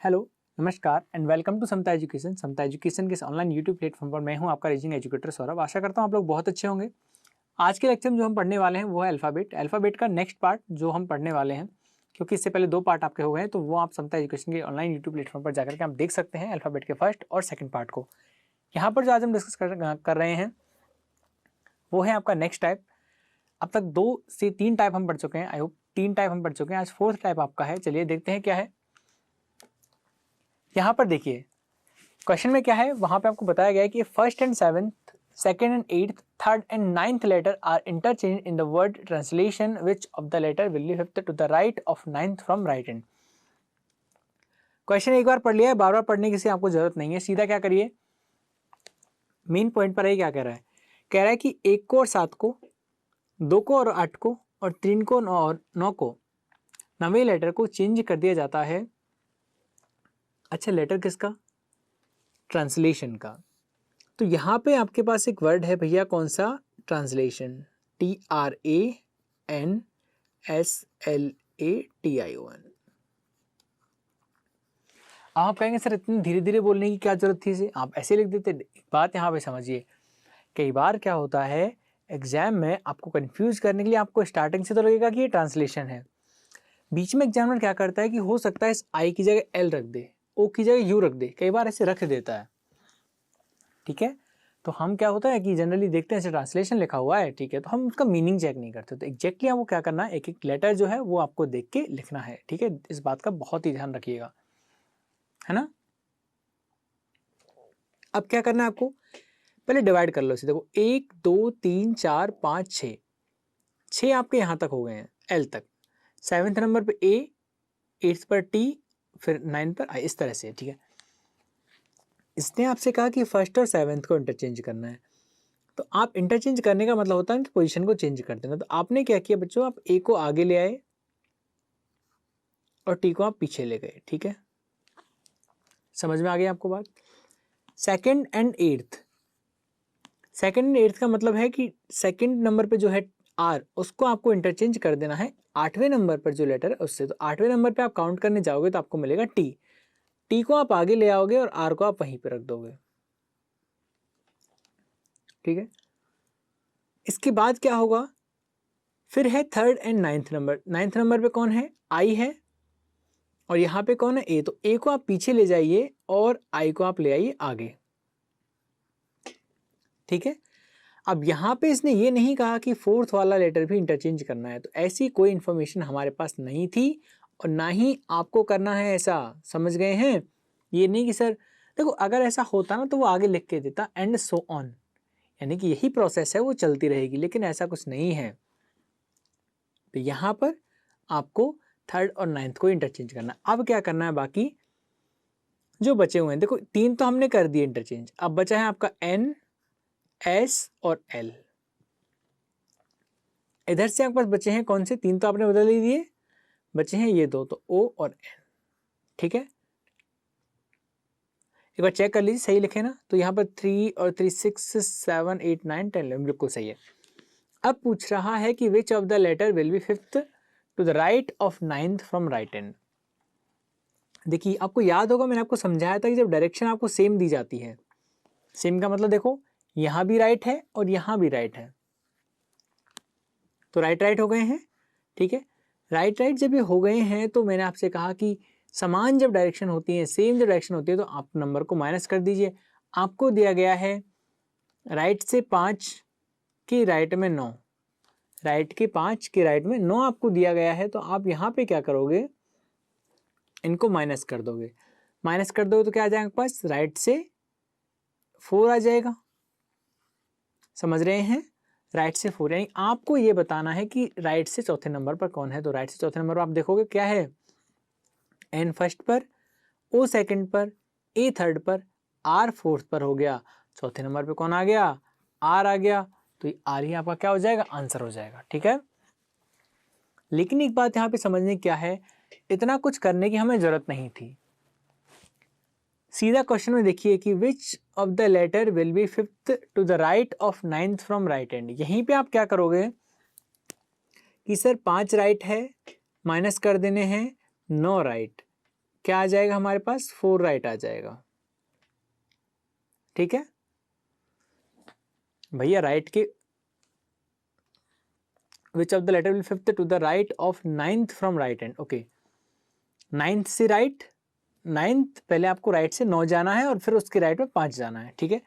Hello, नमस्कार and welcome to Samta Education. Samta Education के इस ऑनलाइन यूट्यूब प्लेटफॉर्म पर मैं हूं आपका रीजनिंग एजुकेटर सौरभ। आशा करता हूं आप लोग बहुत अच्छे होंगे। आज के लेक्चर में जो हम पढ़ने वाले हैं वो है अल्फ़ाबेट। अल्फ़ाबेट का नेक्स्ट पार्ट जो हम पढ़ने वाले हैं, क्योंकि इससे पहले 2 पार्ट आपके हो गए हैं, तो वो आप समता एजुकेशन के ऑनलाइन यूट्यूब प्लेटफॉर्म पर जाकर के आप देख सकते हैं अल्फ़ाबेट के फर्स्ट और सेकंड पार्ट को। यहाँ पर जो आज हम डिस्कस कर रहे हैं वो है आपका नेक्स्ट टाइप। अब तक 2 से 3 टाइप हम पढ़ चुके हैं। आई होप 3 टाइप हम पढ़ चुके हैं। आज 4th टाइप आपका है। चलिए देखते हैं क्या है। यहाँ पर देखिए क्वेश्चन में क्या है, वहां पे आपको बताया गया है कि first and seventh, second and eighth, third and ninth letter are interchange in the word translation which of the letter will be fifth to the right of ninth from right hand. Question एक बार पढ़ लिया है, बार बार पढ़ने की आपको जरूरत नहीं है। सीधा क्या करिए, मेन पॉइंट पर है। क्या कह रहा है, कह रहा है कि 1 को और 7 को, 2 को और 8 को और 3 को और 9 को, 9वें लेटर को चेंज कर दिया जाता है। अच्छा, लेटर किसका? ट्रांसलेशन का। तो यहाँ पे आपके पास एक वर्ड है भैया, कौन सा? ट्रांसलेशन। TRANSLATION। आप कहेंगे सर इतनी धीरे धीरे बोलने की क्या जरूरत थी इसे, आप ऐसे लिख देते। एक बात यहाँ पे समझिए, कई बार क्या होता है एग्जाम में आपको कंफ्यूज करने के लिए आपको स्टार्टिंग से तो लगेगा कि ये ट्रांसलेशन है। बीच में एग्जामिनर क्या करता है कि हो सकता है इस आई की जगह एल रख दे, ओ की जगह यू रख दे, कई बार ऐसे रख देता है। ठीक है, तो हम क्या होता है कि जनरली देखते हैं ऐसे ट्रांसलेशन लिखा हुआ है, ठीक है, तो हम उसका मीनिंग चेक नहीं करते। तो एग्जैक्टली आपको क्या करना है, एक एक लेटर जो है वो आपको देख के लिखना है। ठीक है, इस बात का बहुत ही ध्यान रखिएगा, है ना। अब क्या करना है आपको, पहले डिवाइड कर लो इसे। देखो 1 2 3 4 5 6 आपके यहाँ तक हो गए हैं, एल तक। 7th नंबर पे ए, 8th पर टी, फिर 9 पर आई, इस तरह से। ठीक है, इसने आपसे कहा कि फर्स्ट और 7th को इंटरचेंज करना है। तो आप इंटरचेंज करने का मतलब होता है कि पोजीशन को चेंज कर देना। तो आपने क्या किया बच्चों, आप ए को आगे ले आए और टी को आप पीछे ले गए। ठीक है, समझ में आ गई आपको बात। Second and eighth, second and eighth का मतलब है कि सेकंड नंबर पे जो है आर, उसको आपको इंटरचेंज कर देना है 8वें नंबर पर जो लेटर है उससे। तो 8वें नंबर पे आप काउंट करने जाओगे तो आपको मिलेगा टी। टी को आप आगे ले आओगे और आर को आप वहीं पे रख दोगे। ठीक है, इसके बाद क्या होगा, फिर है third and ninth number. 9th number पे कौन है? आई है, और यहाँ पे कौन है? ए। तो ए को आप पीछे ले जाइए और आई को आप ले आइए आगे। ठीक है, अब यहाँ पे इसने ये नहीं कहा कि 4th वाला लेटर भी इंटरचेंज करना है। तो ऐसी कोई इंफॉर्मेशन हमारे पास नहीं थी और ना ही आपको करना है ऐसा। समझ गए हैं? ये नहीं कि सर देखो, अगर ऐसा होता ना तो वो आगे लिख के देता एंड सो ऑन, यानी कि यही प्रोसेस है, वो चलती रहेगी, लेकिन ऐसा कुछ नहीं है। तो यहाँ पर आपको थर्ड और 9th को इंटरचेंज करना। अब क्या करना है, बाकी जो बचे हुए हैं, देखो 3 तो हमने कर दिए इंटरचेंज, अब बचा है आपका एन, एस और एल। इधर से आपके पास बचे हैं कौन से? 3 तो आपने बदल ही दिए, बचे हैं ये 2, तो ओ और एन। ठीक है, एक बार चेक कर लीजिए सही लिखे ना। तो यहाँ पर 3 और 3 6 7 8 9 10 11 बिल्कुल सही है। अब पूछ रहा है कि which of the letter will be fifth to the right of 9th from right hand. देखिए आपको याद होगा, मैंने आपको समझाया था कि जब डायरेक्शन आपको सेम दी जाती है, सेम का मतलब देखो यहाँ भी राइट है और यहाँ भी राइट है, तो राइट राइट हो गए हैं। ठीक है, राइट राइट जब ये हो गए हैं तो मैंने आपसे कहा कि समान जब डायरेक्शन होती है, सेम जब डायरेक्शन होती है, तो आप नंबर को माइनस कर दीजिए। आपको दिया गया है राइट से 5 के राइट में 9, राइट के 5 के राइट में 9 आपको दिया गया है। तो आप यहाँ पे क्या करोगे, इनको माइनस कर दोगे। माइनस कर दोगे तो क्या आ जाएगा आपके पास, राइट से 4 आ जाएगा। समझ रहे हैं? राइट से 4, यानी आपको ये बताना है कि राइट से चौथे नंबर पर कौन है। तो राइट से चौथे नंबर पर आप देखोगे क्या है, एन फर्स्ट पर, ओ सेकंड पर, ए थर्ड पर, आर फोर्थ पर हो गया। चौथे नंबर पे कौन आ गया? आर आ गया। तो आर ही आपका क्या हो जाएगा, आंसर हो जाएगा। ठीक है, लेकिन एक बात यहाँ पे समझने क्या है, इतना कुछ करने की हमें जरूरत नहीं थी। सीधा क्वेश्चन में देखिए कि which of the letter will be fifth to the right of 9th from right hand. यहीं पे आप क्या करोगे कि सर 5 राइट है, माइनस कर देने हैं 9 राइट, क्या आ जाएगा हमारे पास, 4 राइट आ जाएगा। ठीक है भैया, राइट के which of the letter will fifth to the right of ninth from right hand. Okay, ninth से राइट, नाइन्थ पहले आपको राइट से 9 जाना है और फिर उसके राइट में 5 जाना है। ठीक है,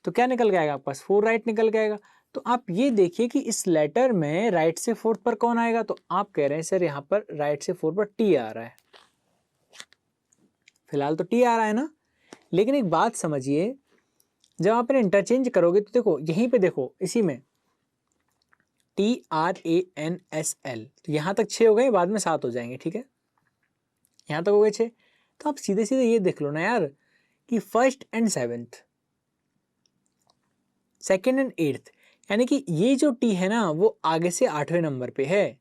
तो क्या निकल के आएगा आपके पास, 4 राइट निकल के आएगा। तो आप ये देखिए कि इस लेटर में राइट से 4 पर कौन आएगा, तो आप कह रहे हैं सर यहाँ पर राइट से 4 पर टी आ रहा है। फिलहाल तो टी आ रहा है ना, लेकिन एक बात समझिए, जब आप इंटरचेंज करोगे तो देखो यहीं पे देखो, इसी में TRANSL, तो यहाँ तक 6 हो गए, बाद में 7 हो जाएंगे। ठीक है, यहाँ तक हो गए 6। तो आप सीधे सीधे ये देख लो ना यार कि first and seventh, second and eighth, यानी कि ये जो टी है ना वो आगे से 8वें नंबर पे है।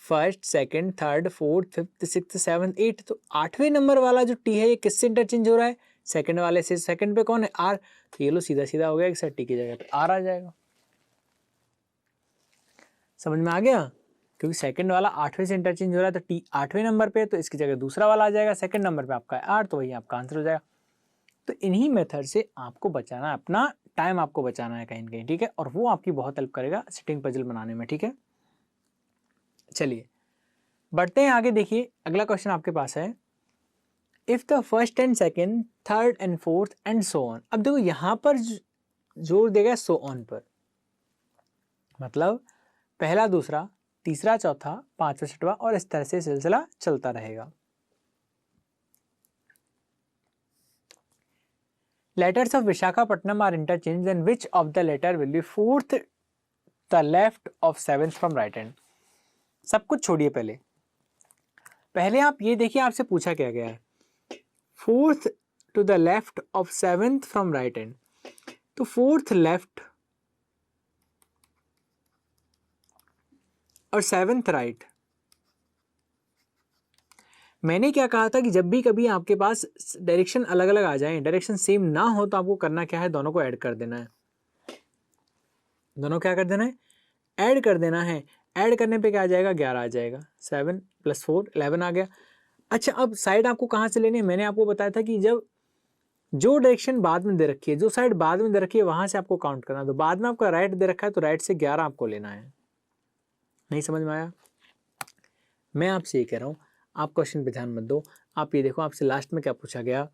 First, second, third, fourth, fifth, sixth, seventh, eight, तो 8वें नंबर वाला जो टी है ये किससे इंटरचेंज हो रहा है, सेकंड वाले से। सेकंड पे कौन है, आर, तो ये लो सीधा सीधा हो गया कि सर टी की जगह पे आर आ जाएगा। समझ में आ गया, क्योंकि सेकंड वाला 8वें से इंटरचेंज हो रहा है तो टी 8वें नंबर पे है, तो इसकी जगह दूसरा वाला आ जाएगा, सेकंड नंबर पे आपका है आर, तो वही आपका आंसर हो जाएगा। तो इन्हीं मेथड से आपको बचाना है, अपना टाइम आपको बचाना है कहीं ना कहीं। ठीक है, और वो आपकी बहुत हेल्प करेगा सिटिंग पजल बनाने में। ठीक है, चलिए बढ़ते हैं आगे। देखिए अगला क्वेश्चन आपके पास है, if the first and second, third and fourth and so on. अब देखो यहाँ पर जोर देगा सो ऑन पर, मतलब पहला, दूसरा, तीसरा, चौथा, पांचवा, छठवा, और इस तरह से सिलसिला चलता रहेगा। Letters of Visakhapatnam are interchanged, then which of the letter will be fourth the left of seventh from right hand? सब कुछ छोड़िए, पहले आप ये देखिए आपसे पूछा क्या गया है, fourth to the left of seventh from right hand. तो फोर्थ लेफ्ट और सेवेंथ राइट। मैंने क्या कहा था कि जब भी कभी आपके पास डायरेक्शन अलग अलग आ जाए, डायरेक्शन सेम ना हो, तो आपको करना क्या है, दोनों को ऐड कर देना है। दोनों क्या कर देना है, ऐड कर देना है। ऐड करने पे क्या आ जाएगा, 11 आ जाएगा। 7 + 4 11 आ गया। अच्छा, अब साइड आपको कहाँ से लेनी है, मैंने आपको बताया था कि जब जो डायरेक्शन बाद में दे रखी है, जो साइड बाद में दे रखी है, वहां से आपको काउंट करना। तो बाद में आपका राइट दे रखा है, तो राइट से 11 आपको लेना है। नहीं समझ में आया? मैं आपसे ये कह रहा हूँ, आप क्वेश्चन पे ध्यान मत दो। आप ये देखो, आपसे लास्ट में क्या पूछा गया,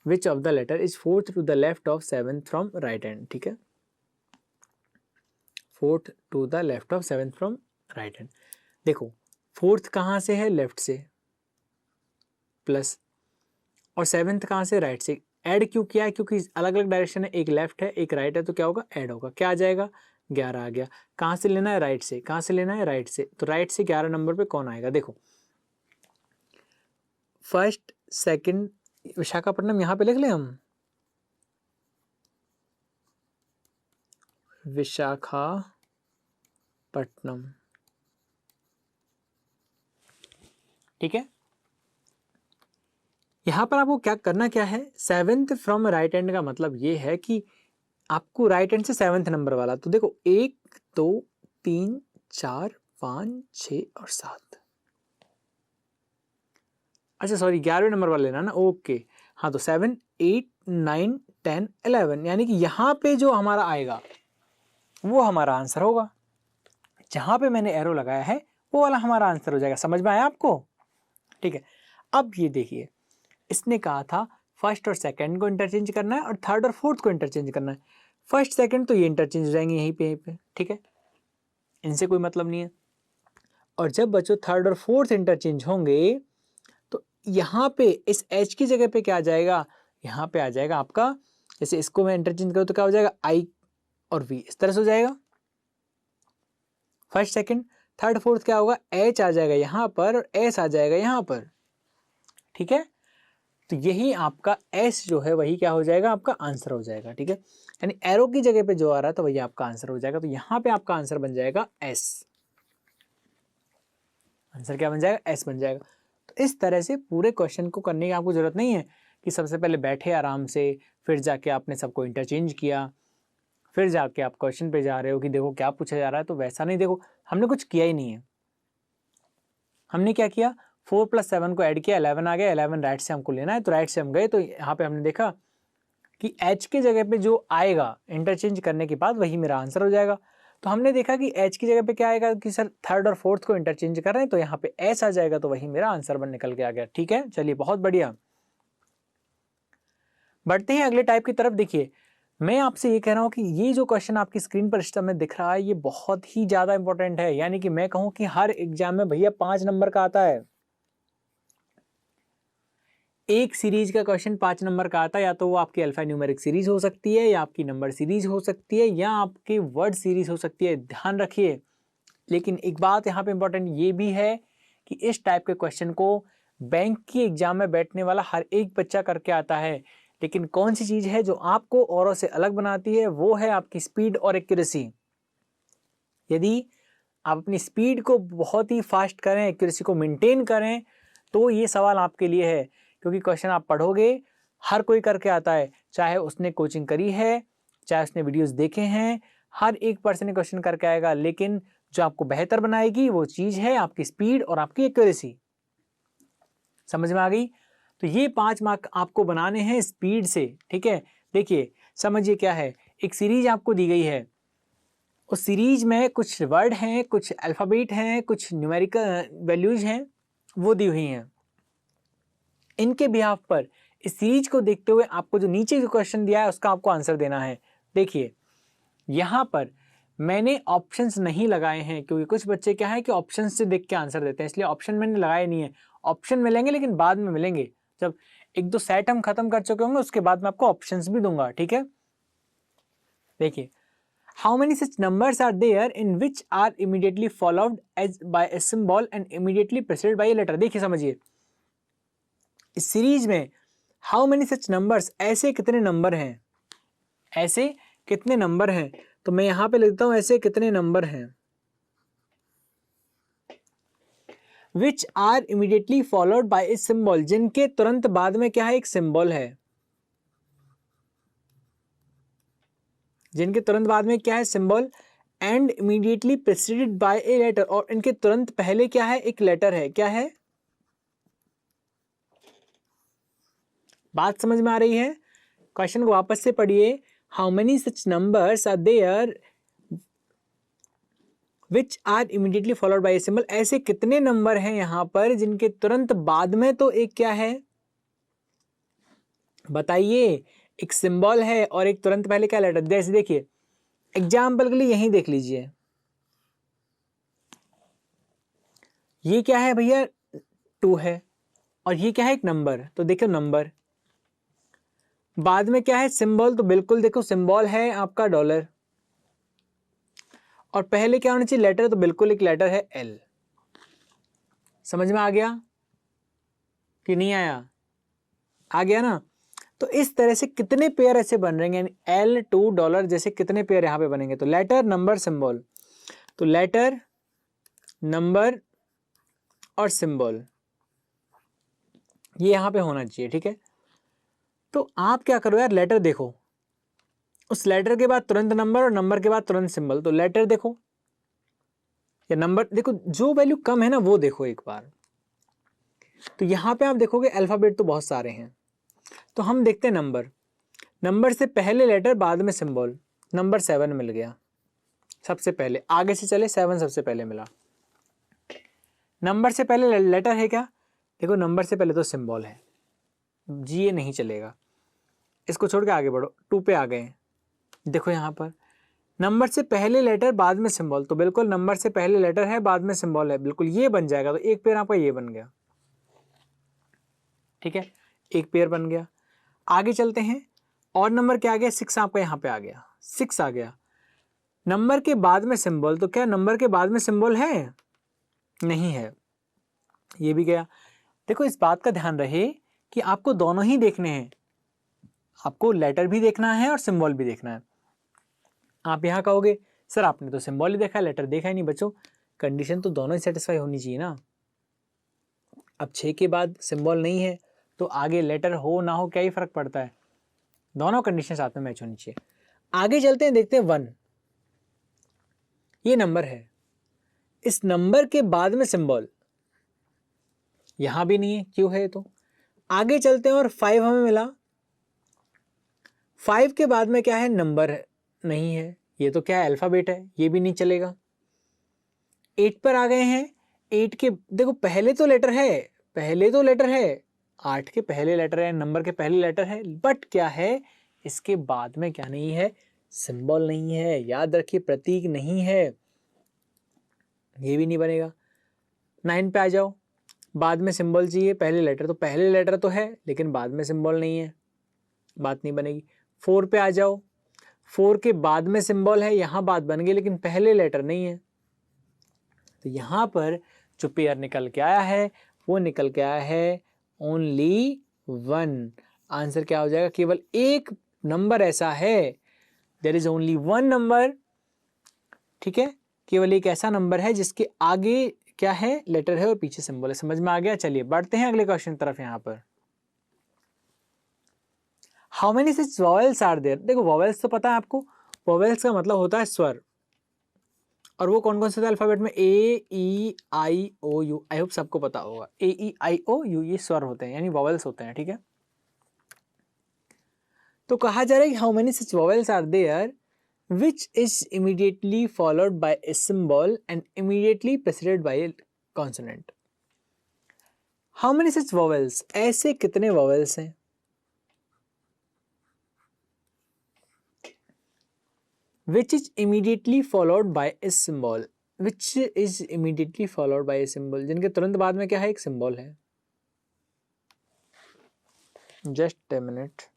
which of the letter is fourth to the left of seventh from right hand. ठीक है, fourth to the left of seventh from right hand. देखो फोर्थ कहाँ से है, लेफ्ट से, प्लस, और सेवेंथ कहाँ से, राइट से। ऐड क्यों किया है, क्योंकि अलग अलग डायरेक्शन है, एक लेफ्ट है एक राइट है, तो क्या होगा, ऐड होगा। क्या आ जाएगा, 11 आ गया। कहाँ से लेना है, राइट से। कहाँ से लेना है, राइट से। तो राइट से 11 नंबर पे कौन आएगा, देखो फर्स्ट, सेकंड, विशाखापट्टनम यहाँ पे लिख लें हम, विशाखापट्टनम। ठीक है, यहां पर आपको क्या करना क्या है, सेवेंथ फ्रॉम राइट हैंड का मतलब ये है कि आपको राइट हैंड से सेवेंथ नंबर वाला। तो देखो 1 2 3 4 5 6 और 7, अच्छा सॉरी 11वें नंबर वाला लेना ना, ओके। हाँ, तो 7 8 9 10 11, यानी कि यहाँ पे जो हमारा आएगा वो हमारा आंसर होगा। जहां पे मैंने एरो लगाया है वो वाला हमारा आंसर हो जाएगा। समझ में आया आपको? ठीक है, अब ये देखिए, इसने कहा था फर्स्ट और सेकंड को इंटरचेंज करना है और थर्ड और फोर्थ को इंटरचेंज करना है। फर्स्ट सेकंड तो ये इंटरचेंज हो जाएंगे यहीं पे। ठीक है, इनसे कोई मतलब नहीं है। और जब बच्चों थर्ड और फोर्थ इंटरचेंज होंगे, तो यहाँ पे इस एच की जगह पे क्या आ जाएगा, यहाँ पे आ जाएगा आपका, जैसे इसको मैं इंटरचेंज करूँ तो क्या हो जाएगा, आई और वी, इस तरह से हो जाएगा। फर्स्ट सेकंड थर्ड फोर्थ क्या होगा, एच आ जाएगा यहाँ पर और एस आ जाएगा यहाँ पर। ठीक है, तो यही आपका एस जो है वही क्या हो जाएगा, आपका आंसर हो जाएगा। ठीक है, यानी एरो की जगह पे जो आ रहा है तो वही आपका आंसर हो जाएगा। तो यहाँ पे आपका आंसर बन जाएगा एस। आंसर क्या बन जाएगा, एस बन जाएगा। तो इस तरह से पूरे क्वेश्चन को करने की आपको जरूरत नहीं है कि सबसे पहले बैठे आराम से, फिर जाके आपने सबको इंटरचेंज किया, फिर जाके आप क्वेश्चन पे जा रहे हो कि देखो क्या पूछा जा रहा है। तो वैसा नहीं, देखो हमने कुछ किया ही नहीं है। हमने क्या किया, 4 + 7 को ऐड किया 11 आ गया, 11 राइट से हमको लेना है, तो राइट से हम गए, तो यहाँ पे हमने देखा कि H के जगह पे जो आएगा इंटरचेंज करने के बाद वही मेरा आंसर हो जाएगा। तो हमने देखा कि H की जगह पे क्या आएगा कि सर थर्ड और फोर्थ को इंटरचेंज कर रहे हैं, तो यहाँ पे S आ जाएगा, तो वही मेरा आंसर बन निकल के आ गया। ठीक है, चलिए बहुत बढ़िया। बढ़ते हैं अगले टाइप की तरफ। देखिए मैं आपसे ये कह रहा हूँ कि ये जो क्वेश्चन आपकी स्क्रीन पर इस समय दिख रहा है ये बहुत ही ज्यादा इंपॉर्टेंट है, यानी कि मैं कहूँ कि हर एग्जाम में भैया 5 नंबर का आता है। एक सीरीज का क्वेश्चन 5 नंबर का आता है, या तो वो आपकी अल्फा न्यूमेरिक सीरीज हो सकती है, या आपकी नंबर सीरीज हो सकती है, या आपकी वर्ड सीरीज हो सकती है, ध्यान रखिए। लेकिन एक बात यहाँ पे इंपॉर्टेंट ये भी है कि इस टाइप के क्वेश्चन को बैंक की एग्जाम में बैठने वाला हर एक बच्चा करके आता है, लेकिन कौन सी चीज है जो आपको औरों से अलग बनाती है, वो है आपकी स्पीड और एक्यूरेसी। यदि आप अपनी स्पीड को बहुत ही फास्ट करें, एक्यूरेसी को मेंटेन करें, तो ये सवाल आपके लिए है, क्योंकि क्वेश्चन आप पढ़ोगे हर कोई करके आता है, चाहे उसने कोचिंग करी है, चाहे उसने वीडियोस देखे हैं, हर एक पर्सन ने क्वेश्चन करके आएगा, लेकिन जो आपको बेहतर बनाएगी वो चीज है आपकी स्पीड और आपकी एक्यूरेसी। समझ में आ गई? तो ये 5 मार्क आपको बनाने हैं स्पीड से। ठीक है, देखिए समझिए क्या है, एक सीरीज आपको दी गई है, उस सीरीज में कुछ वर्ड हैं, कुछ अल्फाबेट हैं, कुछ न्यूमेरिकल वैल्यूज हैं, वो दी हुई हैं। इनके बिहाफ पर इस सीरीज को देखते हुए आपको जो नीचे जो क्वेश्चन दिया है उसका आपको आंसर देना है। देखिए यहाँ पर मैंने ऑप्शंस नहीं लगाए हैं, क्योंकि कुछ बच्चे क्या है कि ऑप्शंस से देख के आंसर देते हैं, इसलिए ऑप्शन मैंने लगाए नहीं है। ऑप्शन मिलेंगे लेकिन बाद में मिलेंगे, जब 1-2 सेट हम खत्म कर चुके होंगे उसके बाद मैं आपको ऑप्शंस भी दूंगा। ठीक है, देखिए how many such numbers are there in which are immediately followed as by a symbol and immediately preceded by a letter। देखिए समझिए इस सीरीज में how many such numbers, ऐसे कितने नंबर हैं, ऐसे कितने नंबर हैं, तो मैं यहां पे लिखता हूं ऐसे कितने नंबर हैं, which are immediately followed by a symbol, जिनके तुरंत बाद में क्या है, एक सिंबल है, जिनके तुरंत बाद में क्या है, symbol, and immediately preceded by a letter, और इनके तुरंत पहले क्या है, एक लेटर है। क्या है, बात समझ में आ रही है? क्वेश्चन को वापस से पढ़िए, how many such numbers are there which are immediately followed by a symbol, ऐसे कितने नंबर हैं यहां पर जिनके तुरंत बाद में तो एक क्या है, बताइए, एक सिंबल है और एक तुरंत पहले क्या लेटर। जैसे देखिए एग्जाम्पल के लिए यही देख लीजिए, ये क्या है भैया, 2 है, और ये क्या है, एक नंबर, तो देखो नंबर, बाद में क्या है, सिंबल, तो बिल्कुल देखो सिंबल है आपका डॉलर, और पहले क्या होना चाहिए, लेटर, तो बिल्कुल एक लेटर है एल। समझ में आ गया कि नहीं आया? आ गया ना? तो इस तरह से कितने पेयर ऐसे बन रहे हैं, एल टू डॉलर जैसे कितने पेयर यहां पे बनेंगे, तो लेटर नंबर सिंबल, तो लेटर नंबर और सिंबल ये यहां पे होना चाहिए। ठीक है, तो आप क्या करो यार, लेटर देखो, उस लेटर के बाद तुरंत नंबर और नंबर के बाद तुरंत सिंबल, तो लेटर देखो या नंबर देखो, जो वैल्यू कम है ना वो देखो एक बार। तो यहां पे आप देखोगे अल्फाबेट तो बहुत सारे हैं, तो हम देखते हैं नंबर, नंबर से पहले लेटर बाद में सिंबल, नंबर 7 मिल गया सबसे पहले, आगे से चले 7 सबसे पहले मिला, नंबर से पहले लेटर है क्या, देखो नंबर से पहले तो सिंबल है जी, ये नहीं चलेगा, इसको छोड़ के आगे बढ़ो, 2 पे आ गए, देखो यहाँ पर नंबर से पहले लेटर बाद में सिंबल, तो बिल्कुल नंबर से पहले लेटर है बाद में सिंबल है, बिल्कुल ये बन जाएगा, तो एक पेयर आपका ये बन गया। ठीक है, एक पेयर बन गया। आगे चलते हैं, और नंबर क्या आ गया, 6 आपका यहाँ पे आ गया, 6 आ गया, नंबर के बाद में सिंबल, तो क्या नंबर के बाद में सिंबल है, नहीं है, ये भी गया। देखो इस बात का ध्यान रहे कि आपको दोनों ही देखने हैं, आपको लेटर भी देखना है और सिंबल भी देखना है। आप यहाँ कहोगे सर आपने तो सिंबल ही देखा, लेटर देखा ही नहीं, बच्चों कंडीशन तो दोनों ही सेटिस्फाई होनी चाहिए ना। अब 6 के बाद सिंबल नहीं है तो आगे लेटर हो ना हो क्या ही फर्क पड़ता है, दोनों कंडीशन साथ में मैच होनी चाहिए। आगे चलते हैं, देखते हैं 1, ये नंबर है, इस नंबर के बाद में सिंबल, यहाँ भी नहीं है, क्यों है? तो आगे चलते हैं और 5 हमें मिला। 5 के बाद में क्या है? नंबर नहीं है, ये तो क्या है? अल्फ़ाबेट है, ये भी नहीं चलेगा। 8 पर आ गए हैं। 8 के देखो पहले तो लेटर है, 8 के पहले लेटर है, नंबर के पहले लेटर है, बट क्या है? इसके बाद में क्या नहीं है? सिंबल नहीं है। याद रखिए, प्रतीक नहीं है, ये भी नहीं बनेगा। 9 पे आ जाओ, बाद में सिंबल चाहिए, पहले लेटर तो है लेकिन बाद में सिंबल नहीं है, बात नहीं बनेगी। 4 पे आ जाओ, 4 के बाद में सिंबल है, यहाँ बात बन गई लेकिन पहले लेटर नहीं है। तो यहाँ पर जो पेयर निकल के आया है वो निकल के आया है ओनली 1। आंसर क्या हो जाएगा? केवल एक नंबर ऐसा है, देयर इज ओनली 1 नंबर। ठीक है, केवल एक ऐसा नंबर है जिसके आगे क्या है? लेटर है और पीछे सिंबल है। समझ में आ गया? चलिए बढ़ते हैं अगले क्वेश्चन तरफ। यहाँ पर how many such vowels are there? देखो वॉवेल्स तो पता है आपको, वॉवेल्स का मतलब होता है स्वर, और वो कौन कौन से होते हैं अल्फाबेट में? ए ई आई ओ यू। आई होप सबको पता होगा, ए ई आई ओ यू ये स्वर होते हैं, यानी वॉवेल्स होते हैं। ठीक है, तो कहा जा रहा है how many such vowels are there which is immediately followed by a symbol and immediately preceded by a consonant. How many such vowels? ऐसे कितने vowels हैं? Which is immediately followed by a symbol. Which is immediately followed by a symbol. जिनके तुरंत बाद में क्या है? एक symbol है. Just a minute.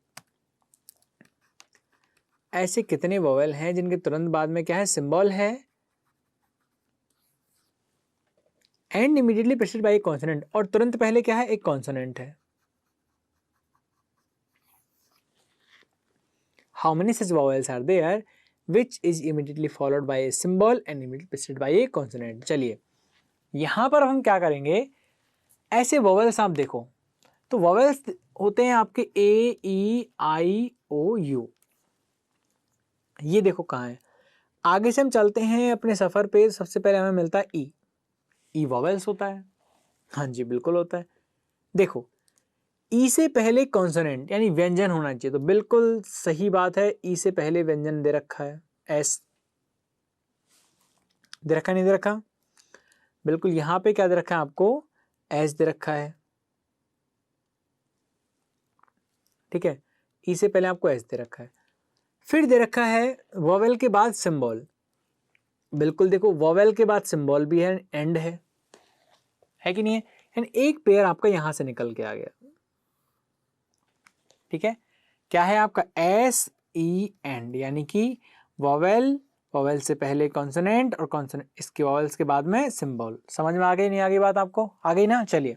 ऐसे कितने vowel हैं जिनके तुरंत बाद में क्या है? Symbol है and immediately preceded by a consonant. और तुरंत पहले क्या है? एक consonant है. How many such vowels are there which is immediately followed by a symbol and immediately preceded by a consonant? चलिए यहाँ पर हम क्या करेंगे, ऐसे vowels आप देखो, तो vowels होते हैं आपके ए ई आई ओ यू, ये देखो कहाँ है। आगे से हम चलते हैं अपने सफ़र पे, सबसे पहले हमें मिलता है ई। ई vowels होता है, हाँ जी बिल्कुल होता है। देखो ई से पहले कॉन्सोनेंट यानी व्यंजन होना चाहिए, तो बिल्कुल सही बात है, ई से पहले व्यंजन दे रखा है, एस दे रखा नहीं दे रखा? बिल्कुल, यहाँ पे क्या दे रखा है आपको? एस दे रखा है। ठीक है, ई से पहले आपको एस दे रखा है, फिर दे रखा है वोवेल के बाद सिंबल। बिल्कुल देखो, वोवेल के बाद सिंबल भी है, एंड है कि नहीं है? एंड एक पेयर आपका यहाँ से निकल के आ गया। ठीक है, क्या है आपका? एस ई एंड, यानी कि वोवेल, वोवेल से पहले कॉन्सोनेंट और कॉन्सोनेंट इसके वोवेल्स के बाद में सिंबल। समझ में आ गई नहीं आ गई बात आपको? आ गई ना? चलिए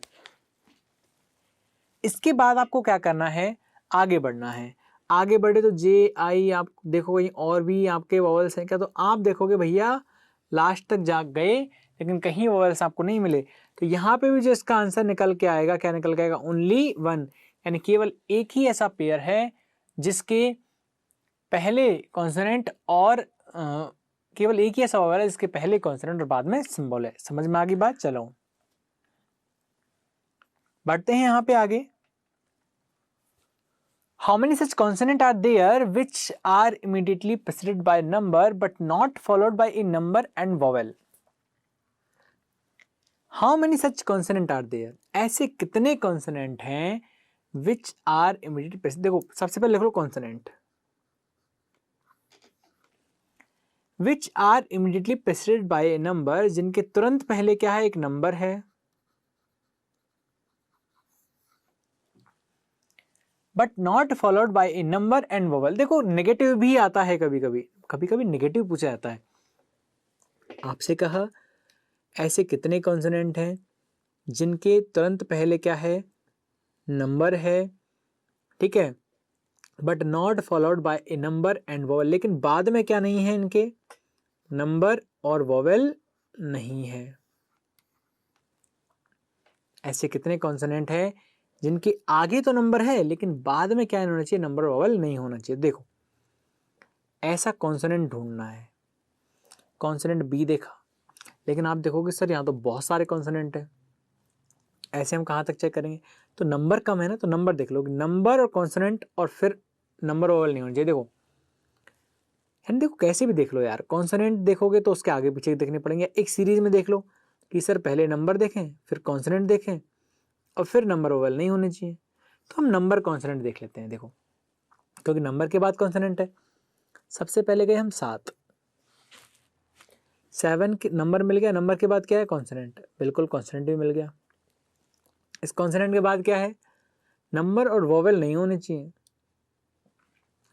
इसके बाद आपको क्या करना है? आगे बढ़ना है। आगे बढ़े तो जे आई आप देखो कहीं और भी आपके वोवेल्स हैं क्या? तो आप देखोगे भैया लास्ट तक जा गए लेकिन कहीं वोवेल्स आपको नहीं मिले, तो यहाँ पे भी जो इसका आंसर निकल के आएगा, क्या निकल के आएगा? ओनली 1, यानी केवल एक ही ऐसा पेयर है जिसके पहले कॉन्सोनेंट और केवल एक ही ऐसा वोवेल है जिसके पहले कॉन्सोनेंट और बाद में सिंबल है। समझ में आ गई बात? चलो बढ़ते हैं यहाँ पे आगे। How many such consonant are there which are immediately preceded by number but not followed by a number and vowel? How many such consonant are there? ऐसे कितने consonant हैं which are immediately preceded? देखो सबसे पहले लिख लो consonant which are immediately preceded by a number, जिनके तुरंत पहले क्या है? एक नंबर है, but not followed by A number and vowel. देखो नेगेटिव भी आता है कभी कभी, कभी कभी नेगेटिव पूछा जाता है। आपसे कहा ऐसे कितने कॉन्सोनेंट हैं जिनके तुरंत पहले क्या है? नंबर है, ठीक है, but not followed by A number and vowel, लेकिन बाद में क्या नहीं है? इनके नंबर और वोवेल नहीं है। ऐसे कितने कॉन्सोनेंट हैं जिनके आगे तो नंबर है लेकिन बाद में क्या होना चाहिए? नंबर वोवेल नहीं होना चाहिए। देखो ऐसा कॉन्सोनेंट ढूंढना है। कॉन्सोनेंट बी देखा, लेकिन आप देखोगे सर यहाँ तो बहुत सारे कॉन्सोनेंट है, ऐसे हम कहाँ तक चेक करेंगे? तो नंबर कम है ना, तो नंबर देख लो, नंबर और कॉन्सोनेंट और फिर नंबर वोवेल नहीं होना चाहिए। देखो यानी देखो कैसे भी देख लो यार, कॉन्सोनेंट देखोगे तो उसके आगे पीछे देखने पड़ेंगे। एक सीरीज में देख लो कि सर पहले नंबर देखें, फिर कॉन्सोनेंट देखें और फिर नंबर वोवेल नहीं होने चाहिए। तो हम नंबर कॉन्सोनेंट देख लेते हैं। देखो क्योंकि नंबर के बाद कॉन्सोनेंट है। सबसे पहले गए हम 7 के नंबर मिल गया, नंबर के बाद क्या है? कॉन्सोनेंट, बिल्कुल कॉन्सोनेंट भी मिल गया। इस कॉन्सोनेंट के बाद क्या है? नंबर और वोवेल नहीं होने चाहिए,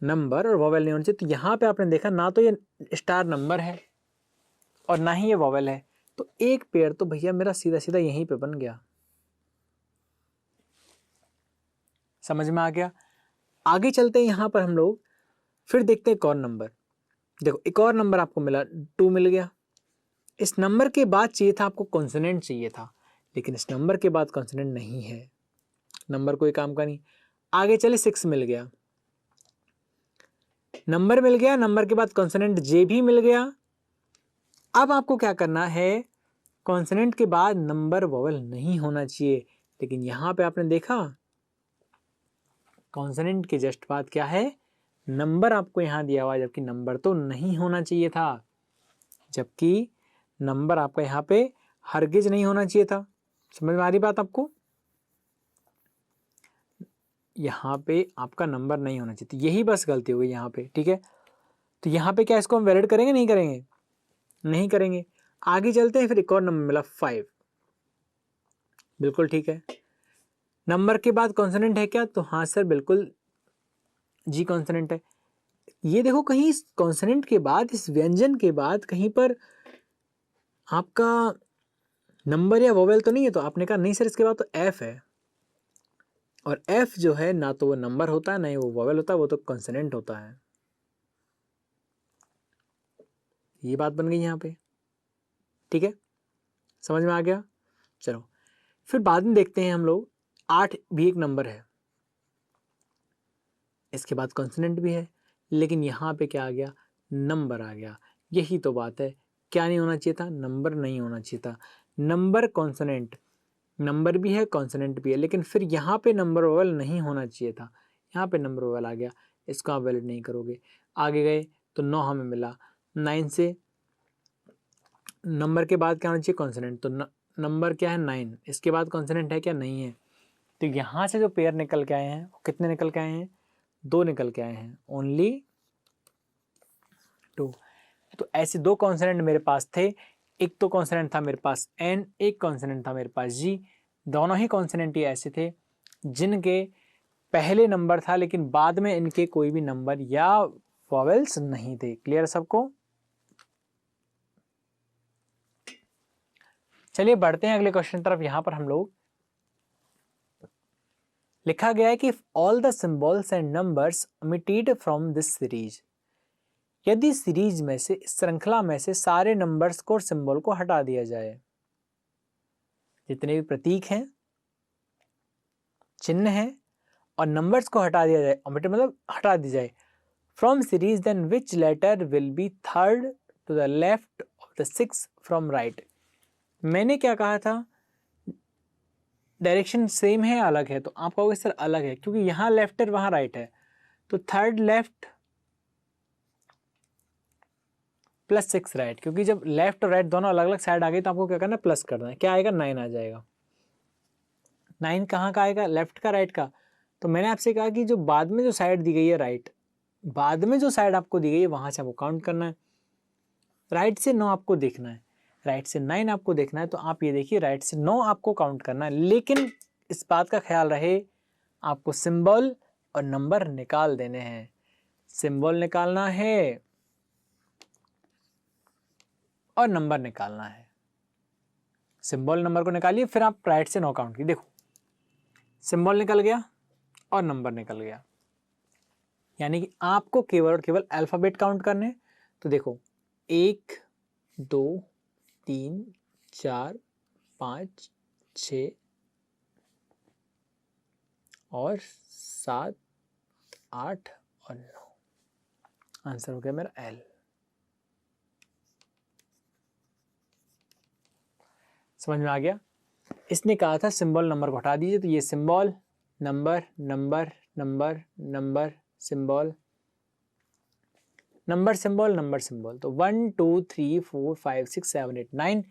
नंबर और वोवेल नहीं होने चाहिए। तो यहाँ पे आपने देखा ना तो ये स्टार नंबर है और ना ही ये वोवेल है, तो एक पेयर तो भैया मेरा सीधा सीधा यहीं पे बन गया। समझ में आ गया? आगे चलते हैं, यहाँ पर हम लोग फिर देखते हैं एक और नंबर। देखो एक और नंबर आपको मिला, 2 मिल गया। इस नंबर के बाद चाहिए था आपको कॉन्सोनेंट चाहिए था, लेकिन इस नंबर के बाद कॉन्सोनेंट नहीं है, नंबर कोई काम का नहीं। आगे चले 6 मिल गया, नंबर मिल गया, नंबर के बाद कॉन्सोनेंट जे भी मिल गया। अब आपको क्या करना है? कॉन्सोनेंट के बाद नंबर वोवेल नहीं होना चाहिए, लेकिन यहां पे आपने देखा कॉन्सोनेंट के जस्ट बाद क्या है? नंबर आपको यहां दिया हुआ है, जबकि नंबर तो नहीं होना चाहिए था, जबकि नंबर आपका यहाँ पे हरगिज नहीं होना चाहिए था। समझ में आ रही बात आपको? यहाँ पे आपका नंबर नहीं होना चाहिए, तो यही बस गलती हो गई यहाँ पे। ठीक है, तो यहाँ पे क्या इसको हम वैलिड करेंगे? नहीं करेंगे, नहीं करेंगे। आगे चलते हैं, फिर एक और नंबर मिला 5, बिल्कुल ठीक है। नंबर के बाद कॉन्सोनेंट है क्या? तो हाँ सर बिल्कुल जी कॉन्सोनेंट है। ये देखो कहीं इस कॉन्सोनेंट के बाद, इस व्यंजन के बाद कहीं पर आपका नंबर या वोवेल तो नहीं है, तो आपने कहा नहीं सर इसके बाद तो एफ है, और एफ जो है ना तो वो नंबर होता है ना ही वो वोवेल होता है, वो तो कॉन्सोनेंट होता है। ये बात बन गई यहाँ पे। ठीक है, समझ में आ गया? चलो फिर बाद में देखते हैं हम लोग, 8 भी एक नंबर है, इसके बाद कॉन्सोनेंट भी है, लेकिन यहाँ पे क्या आ गया? नंबर आ गया। यही तो बात है, क्या नहीं होना चाहिए था? नंबर नहीं होना चाहिए था। नंबर कॉन्सोनेंट, नंबर भी है कॉन्सोनेंट भी है, लेकिन फिर यहाँ पे नंबर वोवेल नहीं होना चाहिए था, यहाँ पे नंबर वोवेल आ गया, इसको आप वैलिड नहीं करोगे। आगे गए तो 9 हमें मिला, 9 से नंबर के बाद क्या होना चाहिए? कॉन्सोनेंट, तो नंबर क्या है? 9, इसके बाद कॉन्सोनेंट है क्या? नहीं है। तो यहाँ से जो पेयर निकल के आए हैं वो कितने निकल के आए हैं? 2 निकल के आए हैं, ओनली 2। तो ऐसे 2 कॉन्सोनेंट मेरे पास थे, एक तो कॉन्सोनेंट था मेरे पास एन, एक कॉन्सोनेंट था मेरे पास जी। दोनों ही कॉन्सोनेंट ही ऐसे थे जिनके पहले नंबर था, लेकिन बाद में इनके कोई भी नंबर या वोवेल्स नहीं थे। क्लियर सबको? चलिए बढ़ते हैं अगले क्वेश्चन तरफ। यहां पर हम लोग, लिखा गया है कि all the symbols and numbers omitted from this series, यदि सीरीज में से, श्रृंखला में से सारे नंबर्स को और सिंबल को हटा दिया जाए, जितने भी प्रतीक हैं, चिन्ह हैं और नंबर्स को हटा दिया जाए, ओमिट मतलब हटा दी जाए, from series, then which letter will be third to the left of the 6 from right. मैंने क्या कहा था? डायरेक्शन सेम है अलग है, तो आप कहोगे सर अलग है क्योंकि यहाँ लेफ्ट है वहां राइट है, तो थर्ड लेफ्ट प्लस 6 राइट, क्योंकि जब लेफ्ट और राइट दोनों अलग अलग साइड आ गई तो आपको क्या करना है? प्लस करना है। क्या आएगा? 9 आ जाएगा। 9 कहाँ का आएगा? लेफ्ट का, राइट का। तो मैंने आपसे कहा कि जो बाद में जो साइड दी गई है राइट, बाद में जो साइड आपको दी गई है वहां से आपको काउंट करना है। राइट से 9 आपको देखना है, राइट से 9 आपको देखना है, तो आप ये देखिए राइट से 9 आपको काउंट करना है, लेकिन इस बात का ख्याल रहे आपको सिंबल और नंबर निकाल देने हैं। सिंबल निकालना है और नंबर निकालना है। सिंबल नंबर को निकालिए, फिर आप राइट से 9 काउंट कीजिए। देखो सिंबल निकल गया और नंबर निकल गया, यानी कि आपको केवल और केवल अल्फाबेट काउंट करने। तो देखो 1 2 3 4 5 6 और 7 8 और 9, आंसर हो गया मेरा एल। समझ में आ गया? इसने कहा था सिंबल नंबर को हटा दीजिए, तो ये symbol number number number number symbol number symbol number symbol, तो 1 2 3 4 5 6 7 8 9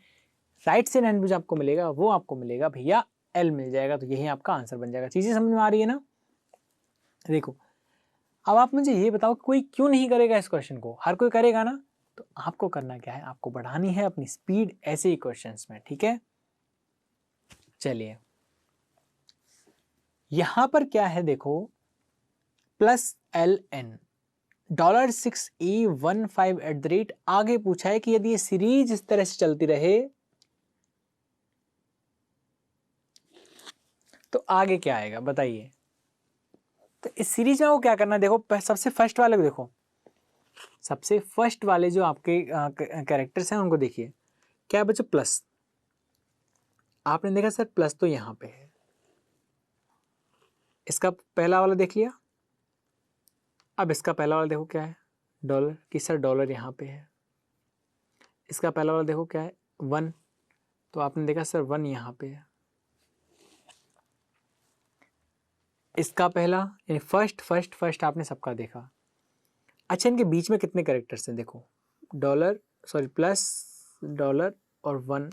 राइट से 9 जो आपको मिलेगा वो आपको मिलेगा भैया एल मिल जाएगा। तो यही आपका आंसर बन जाएगा। चीजें समझ में आ रही है ना? देखो अब आप मुझे ये बताओ कोई क्यों नहीं करेगा इस क्वेश्चन को? हर कोई करेगा ना। तो आपको करना क्या है, आपको बढ़ानी है अपनी स्पीड ऐसे ही क्वेश्चंस में, ठीक है। चलिए यहां पर क्या है देखो, +LN $6E15 आगे पूछा है कि यदि ये सीरीज इस तरह से चलती रहे तो आगे क्या आएगा बताइए। तो इस सीरीज में वो क्या करना है देखो, सबसे फर्स्ट वाले को देखो, सबसे फर्स्ट वाले जो आपके कैरेक्टर्स हैं उनको देखिए, क्या बच्चों प्लस। आपने देखा सर प्लस तो यहां पे है, इसका पहला वाला देख लिया। अब इसका पहला वाला देखो क्या है, डॉलर कि सर डॉलर यहां पे है। इसका पहला वाला देखो क्या है, 1, तो आपने देखा सर 1 यहां पे है। इसका पहला यानी फर्स्ट फर्स्ट फर्स्ट आपने सबका देखा। अच्छा इनके बीच में कितने कैरेक्टर्स हैं देखो, डॉलर सॉरी प्लस डॉलर और 1।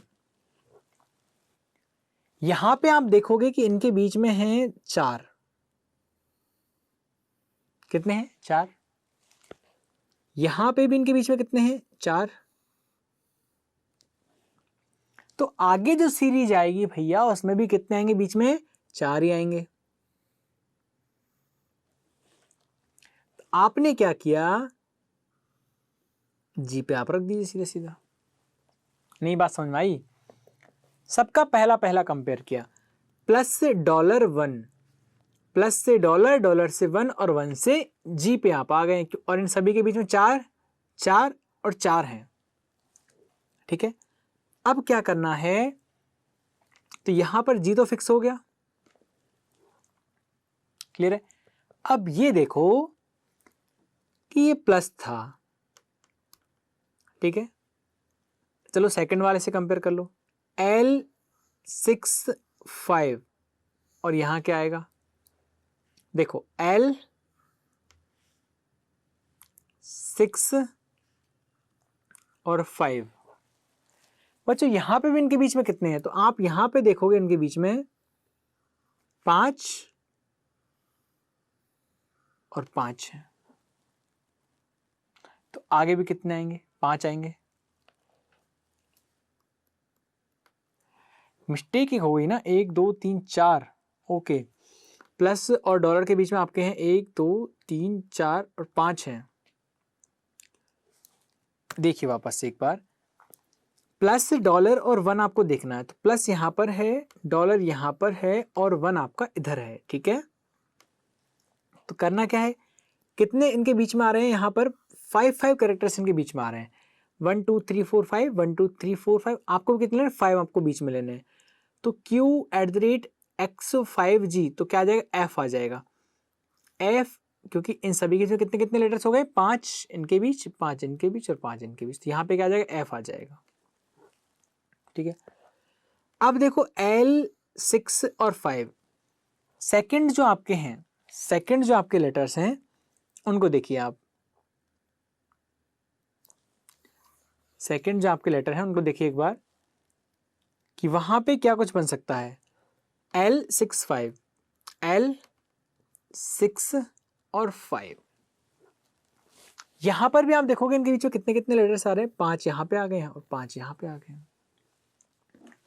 यहां पे आप देखोगे कि इनके बीच में हैं 4। कितने हैं? 4। यहां पे भी इनके बीच में कितने हैं? 4। तो आगे जो सीरीज आएगी भैया उसमें भी कितने आएंगे बीच में? 4 ही आएंगे। तो आपने क्या किया, जी पे आप रख दीजिए सीधा सीधा। नहीं बात समझ में आई? सबका पहला पहला कंपेयर किया, प्लस से $1, प्लस से डॉलर, डॉलर से 1 और 1 से जी पे आप आ गए। और इन सभी के बीच में 4 4 और 4 हैं, ठीक है। अब क्या करना है, तो यहां पर जी तो फिक्स हो गया, क्लियर है। अब ये देखो कि ये प्लस था, ठीक है। चलो सेकंड वाले से कंपेयर कर लो, L65 और यहां क्या आएगा देखो, L6 और 5। बच्चों यहां पे भी इनके बीच में कितने हैं, तो आप यहां पे देखोगे इनके बीच में 5 और 5 है। तो आगे भी कितने आएंगे? 5 आएंगे। मिस्टेक ही हो गई ना, 1 2 3 4, ओके। प्लस और डॉलर के बीच में आपके हैं 1 2 3 4 और 5 हैं। देखिए वापस से एक बार, प्लस डॉलर और 1 आपको देखना है, तो प्लस यहां पर है, डॉलर यहां पर है और 1 आपका इधर है, ठीक है। तो करना क्या है, कितने इनके बीच में आ रहे हैं, यहां पर 5 कैरेक्टर्स इनके बीच में आ रहे हैं। 1 2 3 4 5, 1 2 3 4 5, आपको कितने लेने? 5 आपको बीच में लेने हैं। तो Q@X5G, तो क्या आ जाएगा? F आ जाएगा। F, क्योंकि इन सभी के जो कितने कितने लेटर्स हो गए? 5 इनके बीच, 5 इनके बीच और 5 इनके बीच, तो यहाँ पे क्या आ जाएगा? F आ जाएगा, ठीक है। अब देखो L6 और 5, सेकंड जो आपके हैं, सेकंड जो आपके लेटर्स हैं उनको देखिए आप, सेकंड जो आपके लेटर हैं उनको देखिए एक बार कि वहां पे क्या कुछ बन सकता है। L65, L6 और 5, यहां पर भी आप देखोगे इनके बीच में कितने कितने लेटर्स आ रहे हैं, 5 यहां पे आ गए हैं और 5 यहां पे आ गए हैं।